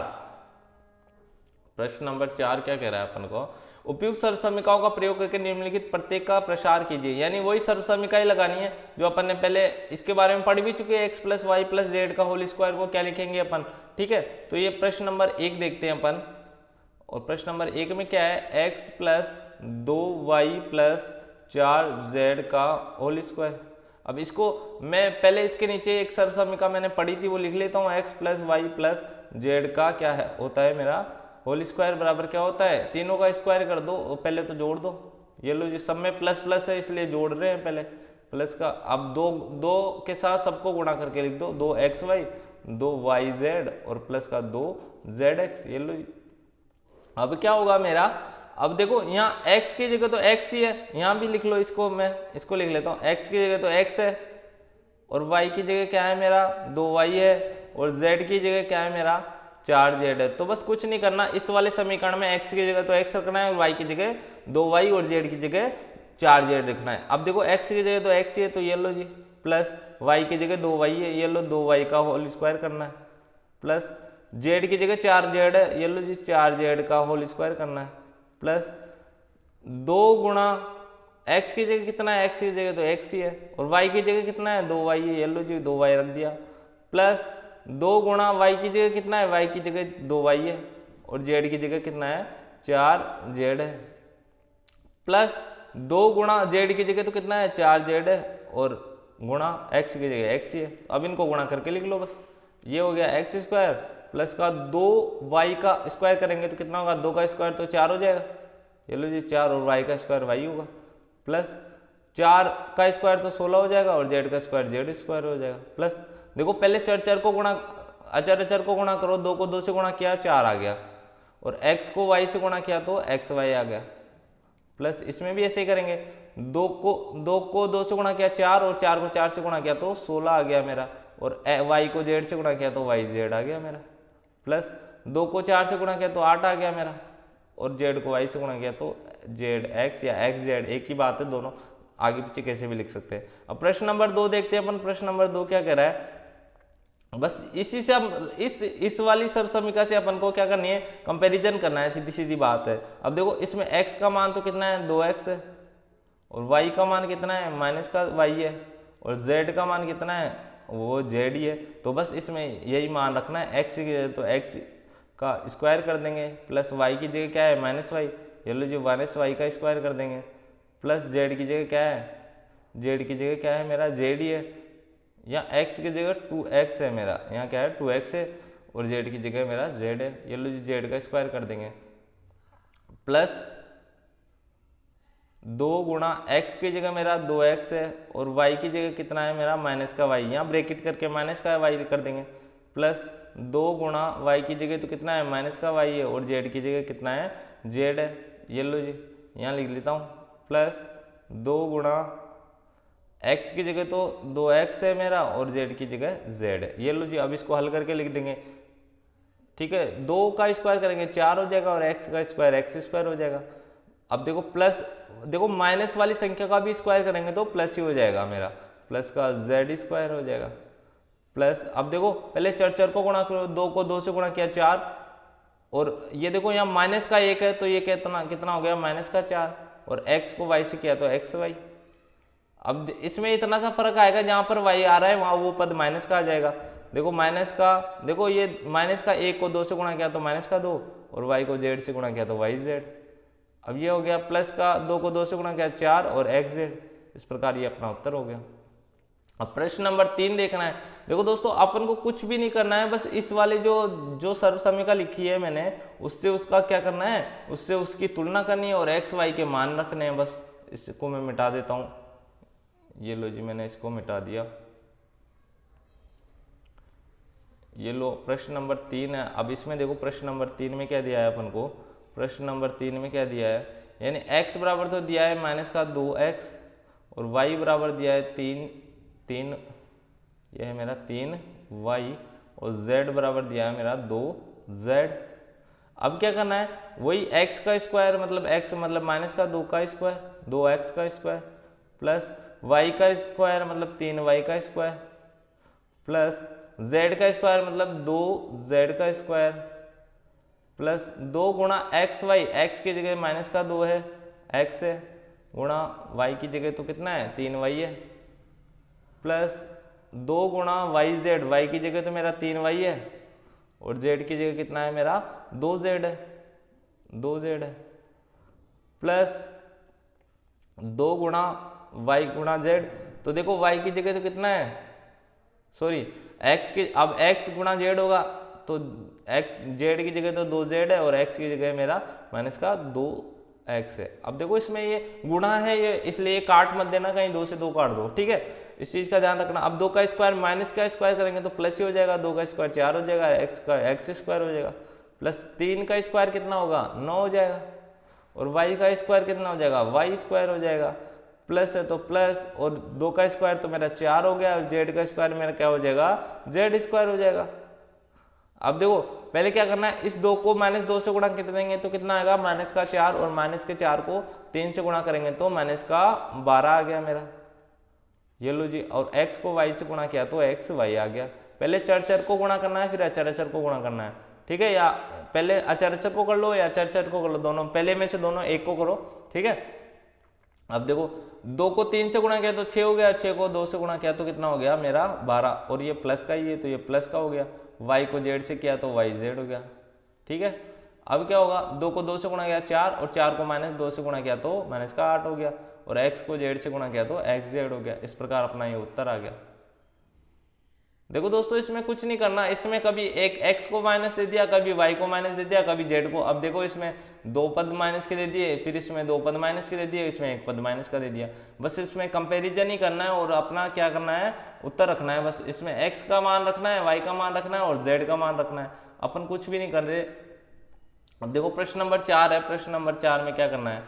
प्रश्न नंबर 4 क्या कह रहा है अपन को, उपयुक्त सर्वसमीकाओं का प्रयोग करके निम्नलिखित प्रत्येक का प्रसार कीजिए। यानी वही सर्वसमीकाएं लगानी है जो अपन ने पहले इसके बारे में पढ़ भी चुके हैं, x plus Y plus Z का होल स्क्वायर को क्या लिखेंगे अपन। ठीक है, तो ये प्रश्न नंबर 1 देखते हैं अपन, और प्रश्न नंबर 1 में क्या है, x plus 2y plus 4z का होल स्क्वायर। अब इसको मैं पहले इसके नीचे एक सर्वसमीका मैंने पढ़ी थी वो लिख लेता हूँ, x plus Y plus Z का क्या है होता है मेरा होल स्क्वायर बराबर क्या होता है, तीनों का स्क्वायर कर दो और पहले तो जोड़ दो। ये लो जी, सब में प्लस प्लस है इसलिए जोड़ रहे हैं पहले प्लस का। अब दो के साथ सबको गुणा करके लिख दो, 2xy 2yz और प्लस का 2zx। ये लो जी, अब क्या होगा मेरा, अब देखो यहाँ x की जगह तो x ही है, यहाँ भी लिख लो इसको, मैं इसको लिख लेता हूँ, x की जगह तो x है और y की जगह क्या है मेरा 2y है और z की जगह क्या है मेरा 4z है। तो बस कुछ नहीं करना, इस वाले समीकरण में x की जगह तो x रखना है और y की जगह 2y और z की जगह 4z रखना है। अब देखो x की जगह तो x ही है तो ये लो जी, प्लस y की जगह 2y है, ये लो 2y का होल स्क्वायर करना है, प्लस z की जगह 4z है, ये लो जी 4z का होल स्क्वायर करना है, प्लस 2 गुणा x की जगह कितना है, x की जगह तो x ही है और y की जगह कितना है 2y है, ये लो जी 2y रख दिया, प्लस 2 गुणा y की जगह कितना है, y की जगह 2y है और z की जगह कितना है 4z है, प्लस 2 गुणा z की जगह तो कितना है 4z है और गुणा एक्स की जगह एक्स ही है, अब इनको गुणा करके लिख लो बस। ये हो गया एक्स स्क्वायर प्लस का 2y का स्क्वायर करेंगे तो कितना होगा, 2 का स्क्वायर तो 4 हो जाएगा, ये लो जी 4, और y का स्क्वायर y होगा, प्लस 4 का स्क्वायर तो 16 हो जाएगा, और z का स्क्वायर z स्क्वायर हो जाएगा, प्लस देखो पहले चर को गुणा, अचर को गुणा करो, 2 को 2 से गुणा किया 4 आ गया, और x को y से गुणा किया तो xy आ गया, प्लस इसमें भी ऐसे ही करेंगे, 2 को 2 से गुणा किया 4, और 4 को 4 से गुणा किया तो 16 आ गया मेरा, और y को z से गुणा किया तो yz आ गया मेरा, प्लस 2 को 4 से गुणा किया तो 8 आ गया मेरा, और z को y से गुणा किया तो zx या xz, एक ही बात है, दोनों आगे पीछे कैसे भी लिख सकते हैं। अब प्रश्न नंबर 2 देखते हैं अपन। प्रश्न नंबर 2 क्या कह रहा है, बस इसी से हम इस वाली समीकरण से अपन को क्या करनी है, कंपैरिजन करना है, सीधी सीधी बात है। अब देखो इसमें x का मान तो कितना है, 2x है, और y का मान कितना है, माइनस का y है, और z का मान कितना है, वो z ही है। तो बस इसमें यही मान रखना है, x की तो x का स्क्वायर कर देंगे, प्लस y की जगह क्या है, माइनस वाई, ये लो जो माइनस वाई का स्क्वायर कर देंगे, प्लस z की जगह क्या है, z की जगह क्या है मेरा, z ही है, या x की जगह 2x है मेरा, यहाँ क्या है 2x है, और z की जगह मेरा z है, ये लो जी z का स्क्वायर कर देंगे, प्लस 2 गुणा x की जगह मेरा 2x है, और y की जगह कितना है मेरा, माइनस का y, यहाँ ब्रैकेट करके माइनस का y कर देंगे, प्लस 2 गुणा y की जगह तो कितना है, माइनस का y है, और z की जगह कितना है, z है, ये लो जी यहाँ लिख लेता हूँ, प्लस 2 गुणा x की जगह तो 2x है मेरा, और z की जगह z है, ये लो जी। अब इसको हल करके लिख देंगे, ठीक है, 2 का स्क्वायर करेंगे 4 हो जाएगा, और x का स्क्वायर x स्क्वायर हो जाएगा। अब देखो प्लस, देखो माइनस वाली संख्या का भी स्क्वायर करेंगे तो प्लस ही हो जाएगा मेरा, प्लस का z स्क्वायर हो जाएगा, प्लस अब देखो पहले चर को गुणा करो, 2 को 2 से गुणा किया 4, और ये देखो यहाँ माइनस का 1 है तो ये कितना हो गया, माइनस का 4, और x को y से किया तो xy। अब इसमें इतना सा फर्क आएगा, जहाँ पर y आ रहा है वहाँ वो पद माइनस का आ जाएगा। देखो माइनस का, देखो ये माइनस का 1 को 2 से गुणा किया तो माइनस का 2, और y को z से गुणा किया तो yz। अब ये हो गया, प्लस का 2 को 2 से गुणा किया 4, और xz। इस प्रकार ये अपना उत्तर हो गया। अब प्रश्न नंबर 3 देखना है। देखो दोस्तों अपन को कुछ भी नहीं करना है, बस इस वाले जो सर्व समीकरण लिखी है मैंने, उससे उसका क्या करना है, उससे उसकी तुलना करनी है, और एक्स वाई के मान रखने हैं। बस इसको मैं मिटा देता हूँ, ये लो जी मैंने इसको मिटा दिया। ये लो प्रश्न नंबर 3 है। अब इसमें देखो प्रश्न नंबर 3 में क्या दिया है अपन को, प्रश्न नंबर 3 में क्या दिया है, यानी x बराबर तो दिया है माइनस का 2x, और y बराबर दिया है 3, यह है मेरा 3y, और z बराबर दिया है मेरा 2z। अब क्या करना है, वही x का स्क्वायर मतलब x मतलब माइनस का 2 का स्क्वायर, 2x का स्क्वायर, प्लस y का स्क्वायर मतलब 3y का स्क्वायर, प्लस z का स्क्वायर मतलब 2z का स्क्वायर, प्लस 2 गुणा एक्स वाई, एक्स की जगह माइनस का 2 है, x है, गुणा y की जगह तो कितना है 3y है, प्लस 2 गुणा वाई जेड, वाई की जगह तो मेरा 3y है, और z की जगह कितना है मेरा 2z है, 2z है, प्लस 2 गुणा y गुणा z। तो देखो y की जगह तो कितना है, सॉरी x की, अब x गुणा z होगा तो x z की जगह तो 2z है, और x की जगह मेरा माइनस का 2x है। अब देखो इसमें ये गुणा है, ये इसलिए काट मत देना, कहीं 2 से 2 काट दो, ठीक है, इस चीज का ध्यान रखना। अब 2 का स्क्वायर माइनस का स्क्वायर करेंगे तो प्लस ही हो जाएगा, 2 का स्क्वायर 4 हो जाएगा, x का x स्क्वायर हो जाएगा, प्लस 3 का स्क्वायर कितना होगा 9 हो जाएगा, और y का स्क्वायर कितना हो जाएगा y स्क्वायर हो जाएगा, प्लस है तो प्लस, और 2 का स्क्वायर तो मेरा 4 हो गया, और z का स्क्वायर मेरा क्या हो जाएगा z स्क्वायर हो जाएगा। अब देखो पहले क्या करना है, इस 2 को माइनस 2 से गुणा कर देंगे तो कितना आएगा माइनस का 4, और माइनस के 4 को 3 से गुणा करेंगे तो माइनस का 12 आ गया मेरा, ये लो जी। और x को y से गुणा किया तो x y आ गया। पहले चर को गुणा करना है, फिर अचर को गुणा करना है, ठीक है, या पहले अचर को कर लो या चर को कर लो, दोनों पहले में से दोनों एक को करो, ठीक है। अब देखो 2 को 3 से गुणा किया तो 6 हो गया, 6 को 2 से गुणा किया तो कितना हो गया मेरा 12, और ये प्लस का ही है तो ये प्लस का हो गया, y को z से किया तो yz हो गया, ठीक है। अब क्या होगा, 2 को 2 से गुणा किया 4, और 4 को माइनस 2 से गुणा किया तो माइनस का 8 हो गया, और x को z से गुणा किया तो xz हो गया। इस प्रकार अपना ये उत्तर आ गया। देखो दोस्तों इसमें कुछ नहीं करना, इसमें कभी एक x को माइनस दे दिया, कभी y को माइनस दे दिया, कभी z को। अब देखो इसमें दो पद माइनस के दे दिए, फिर इसमें दो पद माइनस के दे दिए, इसमें एक पद माइनस का दे दिया। बस इसमें कंपैरिजन ही करना है और अपना क्या करना है, उत्तर रखना है। बस इसमें x का मान रखना है, y का मान रखना है और z का मान रखना है। अपन कुछ भी नहीं कर रहे। अब देखो प्रश्न नंबर 4 है। प्रश्न नंबर 4 में क्या करना है,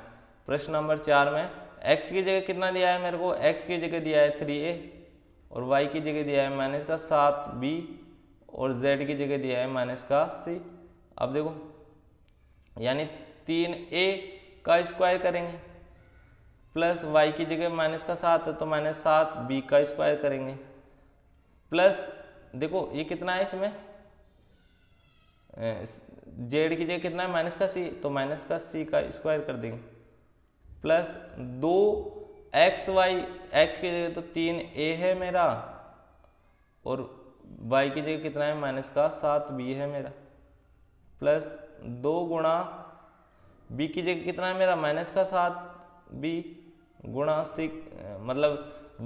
प्रश्न नंबर 4 में x की जगह कितना दिया है मेरे को, x की जगह दिया है 3a और y की जगह दिया है माइनस का 7b और z की जगह दिया है माइनस का c। अब देखो यानी 3a का स्क्वायर करेंगे प्लस y की जगह माइनस का 7 है तो माइनस 7b का स्क्वायर करेंगे प्लस देखो ये कितना है, इसमें z की जगह कितना है माइनस का c तो माइनस का c का स्क्वायर कर देंगे प्लस 2xy, x की जगह तो 3a है मेरा और y की जगह कितना है माइनस का 7b है मेरा प्लस 2 गुणा b की जगह कितना है मेरा माइनस का 7b गुणा c, मतलब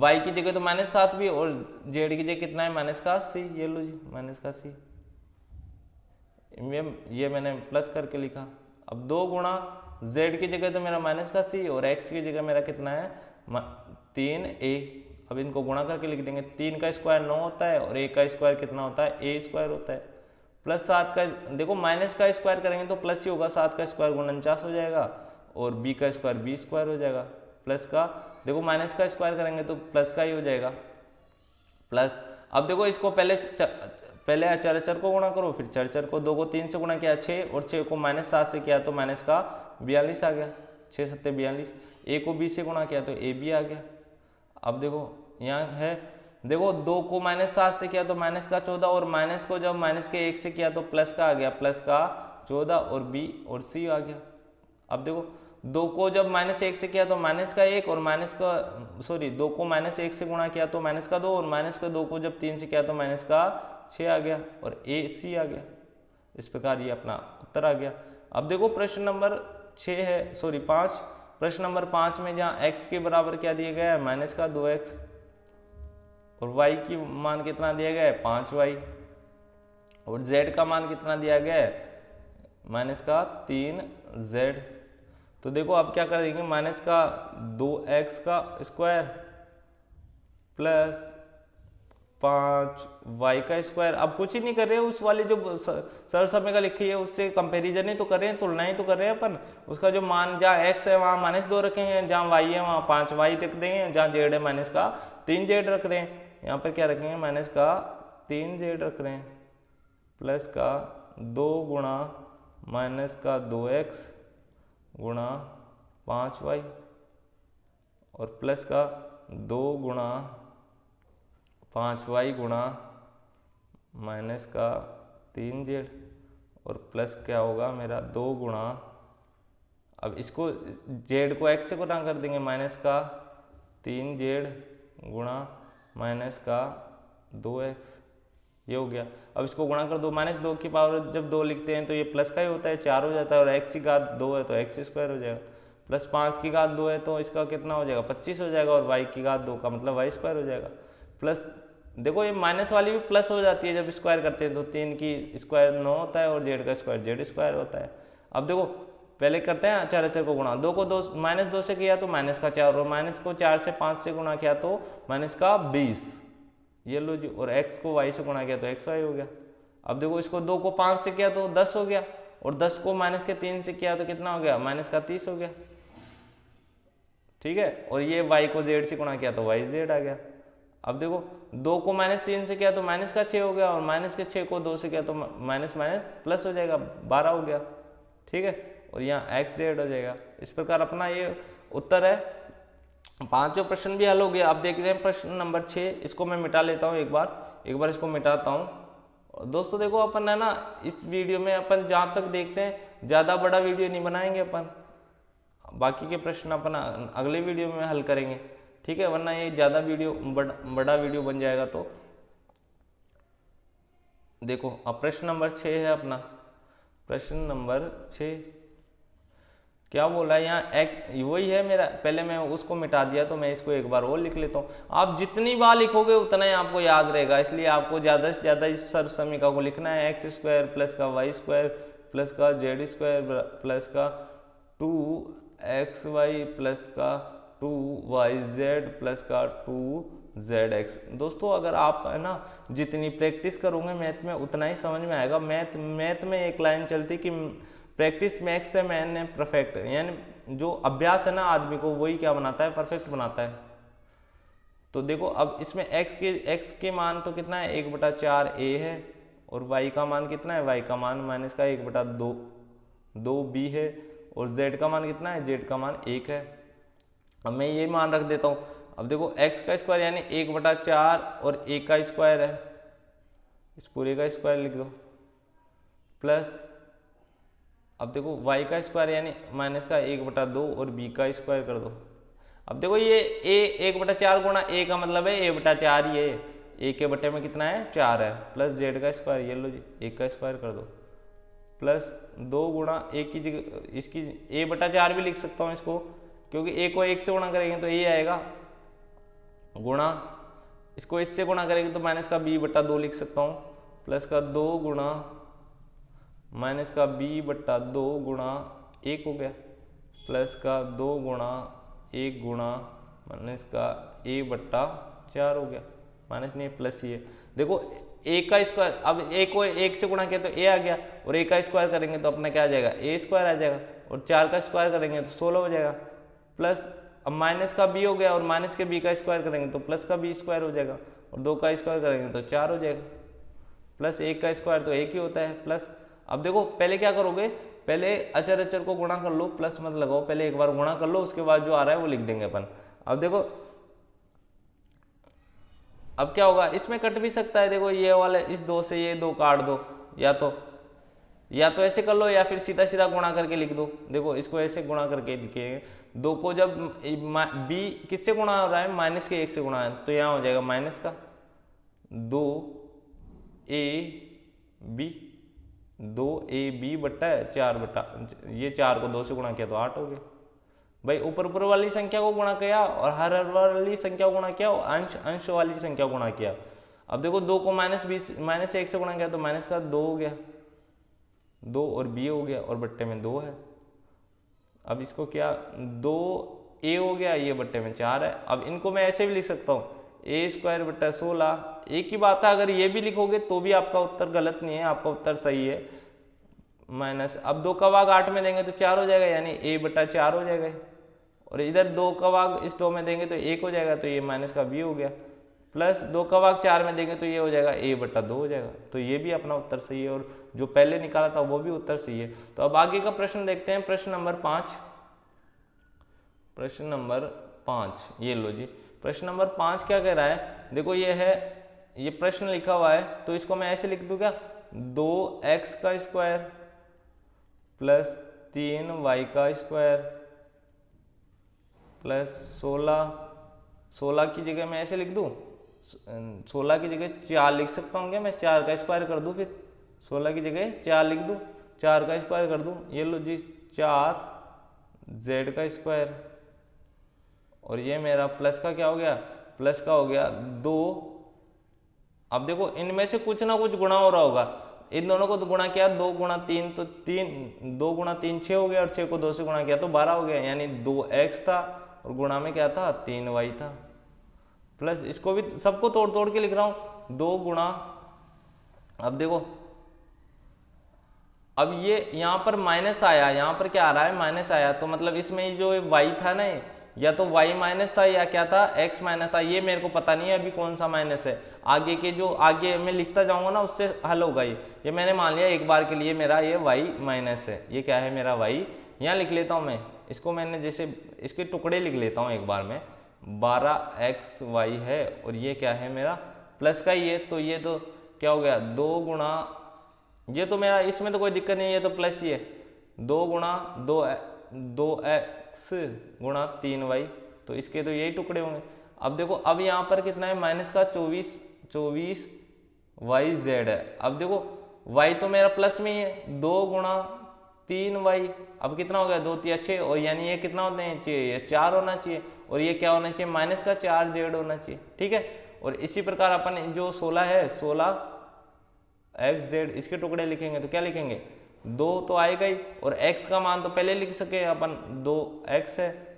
y की जगह तो माइनस 7b और z की जगह कितना है माइनस का c। ये लो जी माइनस का c, ये मैंने प्लस करके लिखा। अब 2 गुणा z की जगह तो मेरा माइनस का c और x की जगह मेरा कितना है 3a। अब इनको गुणा करके लिख देंगे। 3 का स्क्वायर 9 होता है और a का स्क्वायर कितना होता है, a स्क्वायर होता है प्लस 7 का, देखो माइनस का स्क्वायर करेंगे तो प्लस ही होगा, 7 का स्क्वायर 49 हो जाएगा और b का स्क्वायर b स्क्वायर हो जाएगा प्लस का, देखो माइनस का स्क्वायर करेंगे तो प्लस का ही हो जाएगा प्लस। अब देखो इसको पहले अचर को गुणा करो, फिर चर को। 2 को 3 से गुणा किया 6 और 6 को माइनस 7 से किया तो माइनस का 42 आ गया, 6 7 42। a को b से गुणा किया तो a b आ गया। अब देखो यहाँ है, देखो 2 को माइनस 7 से किया तो माइनस का 14 और माइनस को जब माइनस के 1 से किया तो प्लस का आ गया, प्लस का 14 और b और c आ गया। अब देखो 2 को जब माइनस 1 से किया तो माइनस का 1 और माइनस का 2 को माइनस 1 से गुणा किया तो माइनस का 2 और माइनस का 2 को जब 3 से किया तो माइनस का 6 आ गया और a c आ गया। इस प्रकार ये अपना उत्तर आ गया। अब देखो प्रश्न नंबर 5, प्रश्न नंबर 5 में जहाँ x के बराबर क्या दिया गया है माइनस का 2x और y की मान कितना दिया गया है 5y और z का मान कितना दिया गया है माइनस का 3z। तो देखो अब क्या कर देंगे, माइनस का 2x का स्क्वायर प्लस 5y का स्क्वायर। अब कुछ ही नहीं कर रहे, उस वाले जो सर समय का लिखी है उससे कंपैरिजन ही तो कर रहे हैं, तुलना ही तो कर रहे हैं अपन। उसका जो मान जहाँ x है वहाँ माइनस 2 रखे हैं, जहाँ y है वहाँ 5y रख देंगे, जहाँ z है माइनस का 3z रख रहे हैं। यहाँ पर क्या रखेंगे माइनस का 3z रख रहे हैं प्लस का 2 गुणा माइनस का 2x गुणा 5y और प्लस का 2 गुणा 5y गुणा माइनस का 3z और प्लस क्या होगा मेरा 2 गुणा, अब इसको z को x से गुणा कर देंगे, माइनस का 3z गुणा माइनस का 2x, ये हो गया। अब इसको गुणा कर दो, माइनस 2 की पावर जब 2 लिखते हैं तो ये प्लस का ही होता है, 4 हो जाता है और x की घात 2 है तो x स्क्वायर हो जाएगा प्लस 5 की घात 2 है तो इसका कितना हो जाएगा 25 हो जाएगा और y की घात 2 का मतलब y स्क्वायर हो जाएगा प्लस। देखो ये माइनस वाली भी प्लस हो जाती है जब स्क्वायर करते हैं तो 3 की स्क्वायर 9 होता है और z का स्क्वायर z स्क्वायर होता है। अब देखो पहले करते हैं अचर को गुणा, 2 को 2 माइनस 2 से किया तो माइनस का 4 और माइनस को 4 से 5 से गुणा किया तो माइनस का 20, ये लो जी, और x को y से गुणा किया तो xy हो गया। अब देखो इसको 2 को 5 से किया तो 10 हो गया और 10 को माइनस के 3 से किया तो कितना हो गया माइनस का 30 हो गया, ठीक है। और ये y को z से गुणा किया तो yz आ गया। अब देखो 2 को माइनस 3 से किया तो माइनस का 6 हो गया और माइनस के 6 को 2 से किया तो माइनस माइनस प्लस हो जाएगा 12 हो गया, ठीक है। और यहाँ xz हो जाएगा। इस प्रकार अपना ये उत्तर है। पांचों प्रश्न भी हल हो गया। अब देखते हैं प्रश्न नंबर 6, इसको मैं मिटा लेता हूँ एक बार इसको मिटाता हूँ। दोस्तों देखो अपन है ना इस वीडियो में अपन जहाँ तक देखते हैं ज़्यादा बड़ा वीडियो नहीं बनाएंगे अपन, बाकी के प्रश्न अपन अगले वीडियो में हल करेंगे, ठीक है, वरना ये ज़्यादा वीडियो बड़ा वीडियो बन जाएगा। तो देखो अब प्रश्न नंबर 6 है अपना, प्रश्न नंबर 6 क्या बोला है यहाँ एक्स, वही है मेरा, पहले मैं उसको मिटा दिया तो मैं इसको एक बार और लिख लेता हूँ। आप जितनी बार लिखोगे उतना ही आपको याद रहेगा, इसलिए आपको ज़्यादा से ज़्यादा इस सर्व समीकरण को लिखना है। एक्स स्क्वायर प्लस का वाई स्क्वायर प्लस का जेड स्क्वायर प्लस का 2xy प्लस का 2yz प्लस का 2zx। दोस्तों अगर आप है ना जितनी प्रैक्टिस करोगे मैथ में उतना ही समझ में आएगा। मैथ में एक लाइन चलती कि प्रैक्टिस मैक्स से मैन परफेक्ट, यानी जो अभ्यास है ना आदमी को वही क्या बनाता है, परफेक्ट बनाता है। तो देखो अब इसमें x के मान तो कितना है 1/4a है, और y का मान कितना है, y का मान माइनस का 1/2b है, और z का मान कितना है, z का मान 1 है। अब मैं ये मान रख देता हूँ। अब देखो x का स्क्वायर यानी 1/4 और a का स्क्वायर है, इस पूरे का स्क्वायर लिख दो, प्लस अब देखो y का स्क्वायर यानी माइनस का 1/2 और b का स्क्वायर कर दो। अब देखो ये a 1/4 गुणा a का मतलब है a/4 ही है, a के बटे में कितना है 4 है, प्लस z का स्क्वायर, ये लो जी 1 का स्क्वायर कर दो, प्लस 2 गुणा a की जगह इसकी a/4 भी लिख सकता हूँ इसको, क्योंकि a को 1 से गुणा करेंगे तो a आएगा, गुणा इसको इससे गुणा करेंगे तो माइनस का b/2 लिख सकता हूँ, प्लस का 2 गुणा माइनस का b/2 गुणा 1 हो गया, प्लस का 2 गुणा 1 गुणा माइनस का a/4 हो गया, माइनस नहीं प्लस ही है। देखो a का स्क्वायर, अब a को 1 से गुणा किया तो a आ गया, और a का स्क्वायर करेंगे तो अपना क्या आ जाएगा a स्क्वायर आ जाएगा, और 4 का स्क्वायर करेंगे तो 16 हो जाएगा, प्लस अब माइनस का b हो गया, और माइनस के b का स्क्वायर करेंगे तो प्लस का b स्क्वायर हो जाएगा, और 2 का स्क्वायर करेंगे तो 4 हो जाएगा, प्लस 1 का स्क्वायर तो 1 ही होता है, प्लस अब देखो पहले क्या करोगे, पहले अचर अचर को गुणा कर लो, प्लस मत लगाओ, पहले एक बार गुणा कर लो, उसके बाद जो आ रहा है वो लिख देंगे अपन। अब देखो अब क्या होगा, इसमें कट भी सकता है, देखो ये वाले इस 2 से ये 2 काट दो, या तो ऐसे कर लो, या फिर सीधा सीधा गुणा करके लिख दो। देखो इसको ऐसे गुणा करके लिखेंगे, 2 को जब b किससे गुणा हो रहा है, माइनस के 1 से गुणा है, तो यहाँ हो जाएगा माइनस का 2ab/4 ये 4 को 2 से गुणा किया तो 8 हो गया। भाई ऊपर वाली संख्या को गुणा किया और हर वाली संख्या को गुणा किया और अंश वाली संख्या को गुणा किया। अब देखो 2 को माइनस 1 से गुणा किया तो माइनस का 2 हो गया, 2 और b हो गया, और बट्टे में 2 है। अब इसको क्या 2a हो गया, ये बट्टे में 4 है। अब इनको मैं ऐसे भी लिख सकता हूँ a²/16। एक ही बात है, अगर ये भी लिखोगे तो भी आपका उत्तर गलत नहीं है, आपका उत्तर सही है। माइनस अब 2 का भाग 8 में देंगे तो 4 हो जाएगा, यानी a/4 हो जाएगा, और इधर 2 का भाग इस 2 में देंगे तो 1 हो जाएगा, तो ये माइनस का b हो गया, प्लस 2 का भाग 4 में देंगे तो ये हो जाएगा a/2 हो जाएगा। तो ये भी अपना उत्तर सही है, और जो पहले निकाला था वो भी उत्तर सही है। तो अब आगे का प्रश्न देखते हैं, प्रश्न नंबर 5। प्रश्न नंबर 5 ये लो जी, प्रश्न नंबर 5 क्या कह रहा है, देखो ये है, ये प्रश्न लिखा हुआ है, तो इसको मैं ऐसे लिख दूं क्या, 2x² प्लस 3y² प्लस 16 की जगह मैं ऐसे लिख दूं, 16 की जगह 4 लिख सकता हूँ क्या मैं, 4 का स्क्वायर कर दूं, फिर 16 की जगह 4 लिख दूं, 4 का स्क्वायर कर दूं, ये लो जी 4z², और ये मेरा प्लस का क्या हो गया, प्लस का हो गया 2। अब देखो इनमें से कुछ ना कुछ गुणा हो रहा होगा, इन दोनों को तो गुणा किया 2 गुणा 3 तो 2 गुणा 3 6 हो गया, और 6 को 2 से गुणा किया तो 12 हो गया, यानी 2x था और गुणा में क्या था 3y था, प्लस इसको भी सबको तोड़ तोड़ के लिख रहा हूँ 2 गुणा, अब देखो अब ये यहाँ पर माइनस आया, यहाँ पर क्या आ रहा है माइनस आया, तो मतलब इसमें जो y था ना, या तो y माइनस था या क्या था x माइनस था, ये मेरे को पता नहीं है अभी कौन सा माइनस है, आगे के जो आगे मैं लिखता जाऊंगा ना उससे हल होगा। ये मैंने मान लिया एक बार के लिए मेरा ये y माइनस है, ये क्या है मेरा y, यहाँ लिख लेता हूँ मैं इसको, मैंने जैसे इसके टुकड़े लिख लेता हूँ एक बार में, 12xy है, और ये क्या है मेरा प्लस का ही है, तो ये तो क्या हो गया 2 गुणा, ये तो मेरा इसमें तो कोई दिक्कत नहीं है, ये तो प्लस ही है, 2 गुणा 2x गुणा 3y, तो इसके तो यही टुकड़े होंगे। अब देखो अब यहाँ पर कितना है माइनस का 24yz है। अब देखो y तो मेरा प्लस में ही है, 2 गुणा 3y। अब कितना हो गया, 2 3 6, और यानी ये कितना होना चाहिए, ये 4 होना चाहिए, और ये क्या होना चाहिए, माइनस का 4z होना चाहिए। ठीक है, और इसी प्रकार अपन जो 16 है 16xz इसके टुकड़े लिखेंगे तो क्या लिखेंगे, 2 तो आएगा ही, और x का मान तो पहले लिख सके अपन 2x है,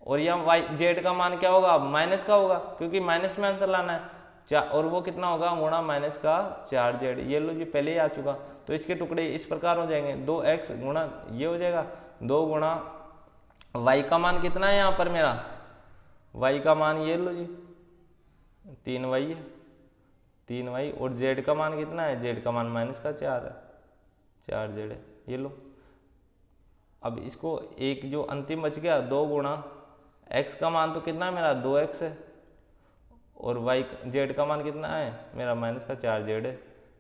और यहाँ y z का मान क्या होगा, माइनस का होगा, क्योंकि माइनस में आंसर लाना है। और वो कितना होगा, गुणा माइनस का 4z। ये लो जी, पहले ही आ चुका, तो इसके टुकड़े इस प्रकार हो जाएंगे, 2x गुणा ये हो जाएगा 2 गुणा y का मान कितना है यहाँ पर मेरा, y का मान ये लो जी 3y है, 3y, और z का मान कितना है, z का मान माइनस का 4 है, 4z है, ये लो। अब इसको एक जो अंतिम बच गया, 2 गुणा x का मान तो कितना है मेरा 2x है, और y z का मान कितना है मेरा माइनस का 4z है।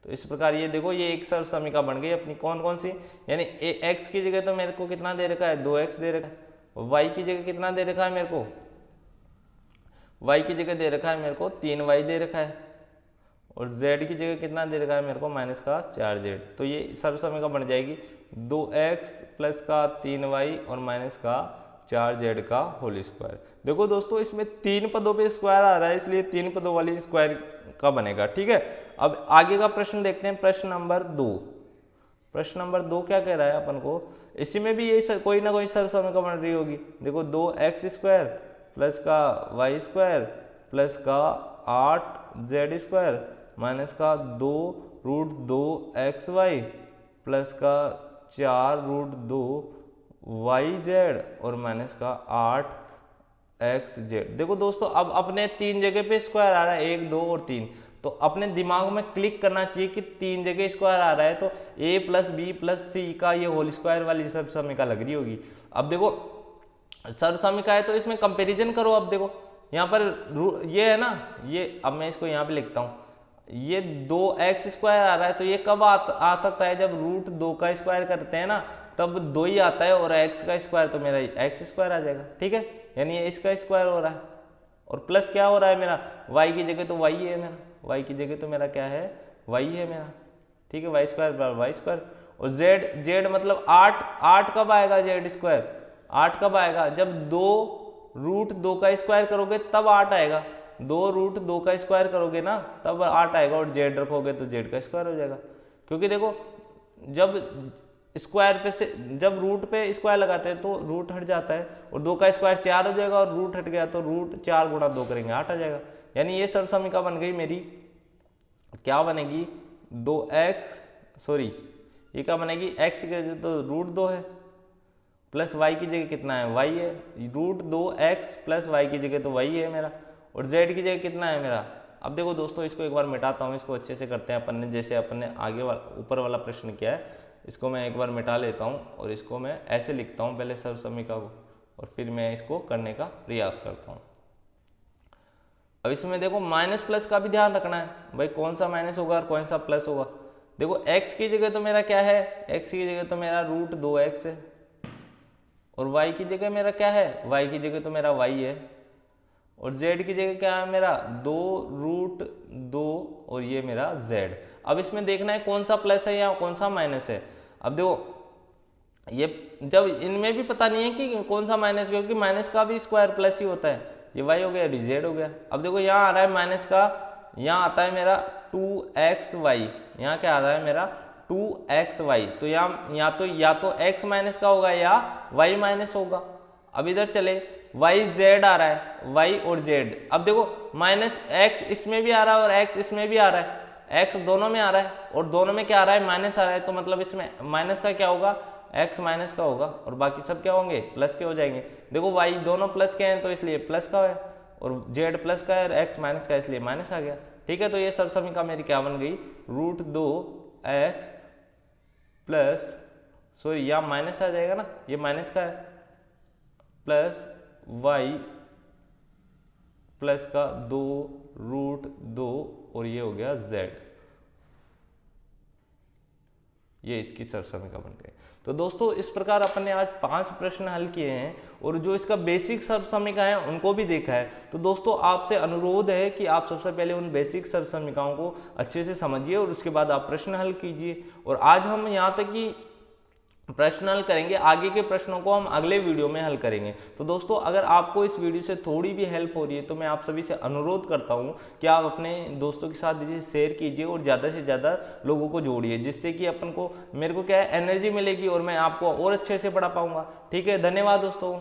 तो इस प्रकार ये देखो, ये एक सर्व समीकरण बन गई अपनी, कौन कौन सी, यानी x की जगह तो मेरे को कितना दे रखा है, 2x दे रखा है, y की जगह कितना दे रखा है मेरे को, y की जगह दे रखा है मेरे को 3y दे रखा है, और z की जगह कितना दे रखा है मेरे को माइनस का 4z। तो ये सर्व समीकरण बन जाएगी 2x प्लस का 3y और माइनस का 4z का होल स्क्वायर। देखो दोस्तों, इसमें 3 पदों पे स्क्वायर आ रहा है, इसलिए 3 पदों वाली स्क्वायर का बनेगा। ठीक है, अब आगे का प्रश्न देखते हैं, प्रश्न नंबर 2। प्रश्न नंबर 2 क्या कह रहा है अपन को, इसी में भी यही कोई ना कोई सर्व समीकरण बन रही होगी। देखो 2x स्क्वायर प्लस का y स्क्वायर प्लस का 8z स्क्वायर माइनस का 2√2xy प्लस का 4√2yz और माइनस का 8xz। देखो दोस्तों, अब अपने 3 जगह पे स्क्वायर आ रहा है, 1 2 और 3, तो अपने दिमाग में क्लिक करना चाहिए कि 3 जगह स्क्वायर आ रहा है, तो a प्लस बी प्लस सी का ये होल स्क्वायर वाली सर्व समीकरण लग रही होगी। अब देखो सर्व समीकरण है तो इसमें कंपैरिजन करो। अब देखो यहाँ पर ये है ना, ये अब मैं इसको यहाँ पे लिखता हूँ, ये 2x स्क्वायर आ रहा है, तो ये कब आ सकता है, जब √2 का स्क्वायर करते हैं ना, तब 2 ही आता है, और x का स्क्वायर तो मेरा x स्क्वायर आ जाएगा। ठीक है, यानी ये इसका स्क्वायर हो रहा है, और प्लस क्या हो रहा है मेरा, y की जगह तो y है मेरा, y की जगह तो मेरा क्या है, y है मेरा। ठीक है, y स्क्वायर बराबर y स्क्वायर, और z मतलब 8 कब आएगा, z स्क्वायर 8 कब आएगा, जब 2√2 का स्क्वायर करोगे तब 8 आएगा, 2√2 का स्क्वायर करोगे ना तब 8 आएगा, और z रखोगे तो z का स्क्वायर हो जाएगा। क्योंकि देखो जब स्क्वायर पे से जब रूट पे स्क्वायर लगाते हैं तो रूट हट जाता है, और 2 का स्क्वायर 4 हो जाएगा, और रूट हट गया तो √4 गुणा 2 करेंगे 8 आ जाएगा। यानी ये सर्व समीकरण बन गई मेरी, क्या बनेगी 2x, सॉरी ये क्या बनेगी, x की जगह तो √2 है, प्लस y की जगह कितना है, y है, √2x प्लस y की जगह तो y है मेरा, और z की जगह कितना है मेरा। अब देखो दोस्तों, इसको एक बार मिटाता हूँ, इसको अच्छे से करते हैं अपन ने, जैसे अपन ने आगे ऊपर वाला प्रश्न किया है, इसको मैं एक बार मिटा लेता हूँ, और इसको मैं ऐसे लिखता हूँ पहले सर्व समीकरण को, और फिर मैं इसको करने का प्रयास करता हूँ। अब इसमें देखो माइनस प्लस का भी ध्यान रखना है भाई, कौन सा माइनस होगा और कौन सा प्लस होगा। देखो x की जगह तो मेरा क्या है, x की जगह तो मेरा √2x है, और y की जगह मेरा क्या है, y की जगह तो मेरा y है, और z की जगह क्या है मेरा 2√2 और ये मेरा z। अब इसमें देखना है कौन सा प्लस है या कौन सा माइनस है। अब देखो ये जब इनमें भी पता नहीं है कि कौन सा माइनस, क्योंकि माइनस का भी स्क्वायर प्लस ही होता है, ये y हो गया z हो गया। अब देखो यहाँ आ रहा है माइनस का, यहाँ आता है मेरा 2xy, यहाँ क्या आता है मेरा 2xy, तो यहाँ या तो x माइनस का होगा या y माइनस होगा। अब इधर चले y z आ रहा है, y और z। अब देखो माइनस x इसमें भी आ रहा है और x इसमें भी आ रहा है, x दोनों में आ रहा है, और दोनों में क्या आ रहा है, माइनस आ रहा है, तो मतलब इसमें माइनस का क्या होगा, x माइनस का होगा, और बाकी सब क्या होंगे, प्लस के हो जाएंगे। देखो y दोनों प्लस के हैं तो इसलिए प्लस का है, और z प्लस का है और x माइनस का, इसलिए माइनस आ गया। ठीक है, तो ये सर्व समीकरण मेरी क्या बन गई, √2x प्लस, सॉरी यहाँ माइनस आ जाएगा ना, ये माइनस का है, प्लस y प्लस का 2√2 और ये हो गया z। ये इसकी सर्व समीकरण बन गई। तो दोस्तों इस प्रकार अपन ने आज 5 प्रश्न हल किए हैं, और जो इसका बेसिक सर्व समीकरण है उनको भी देखा है। तो दोस्तों आपसे अनुरोध है कि आप सबसे पहले उन बेसिक सर्व समीकरणों को अच्छे से समझिए, और उसके बाद आप प्रश्न हल कीजिए। और आज हम यहाँ तक कि प्रश्न हल करेंगे। आगे के प्रश्नों को हम अगले वीडियो में हल करेंगे। तो दोस्तों, अगर आपको इस वीडियो से थोड़ी भी हेल्प हो रही है तो मैं आप सभी से अनुरोध करता हूं कि आप अपने दोस्तों के साथ इसे शेयर कीजिए और ज़्यादा से ज़्यादा लोगों को जोड़िए, जिससे कि अपन को, मेरे को क्या है, एनर्जी मिलेगी और मैं आपको और अच्छे से पढ़ा पाऊंगा। ठीक है, धन्यवाद दोस्तों।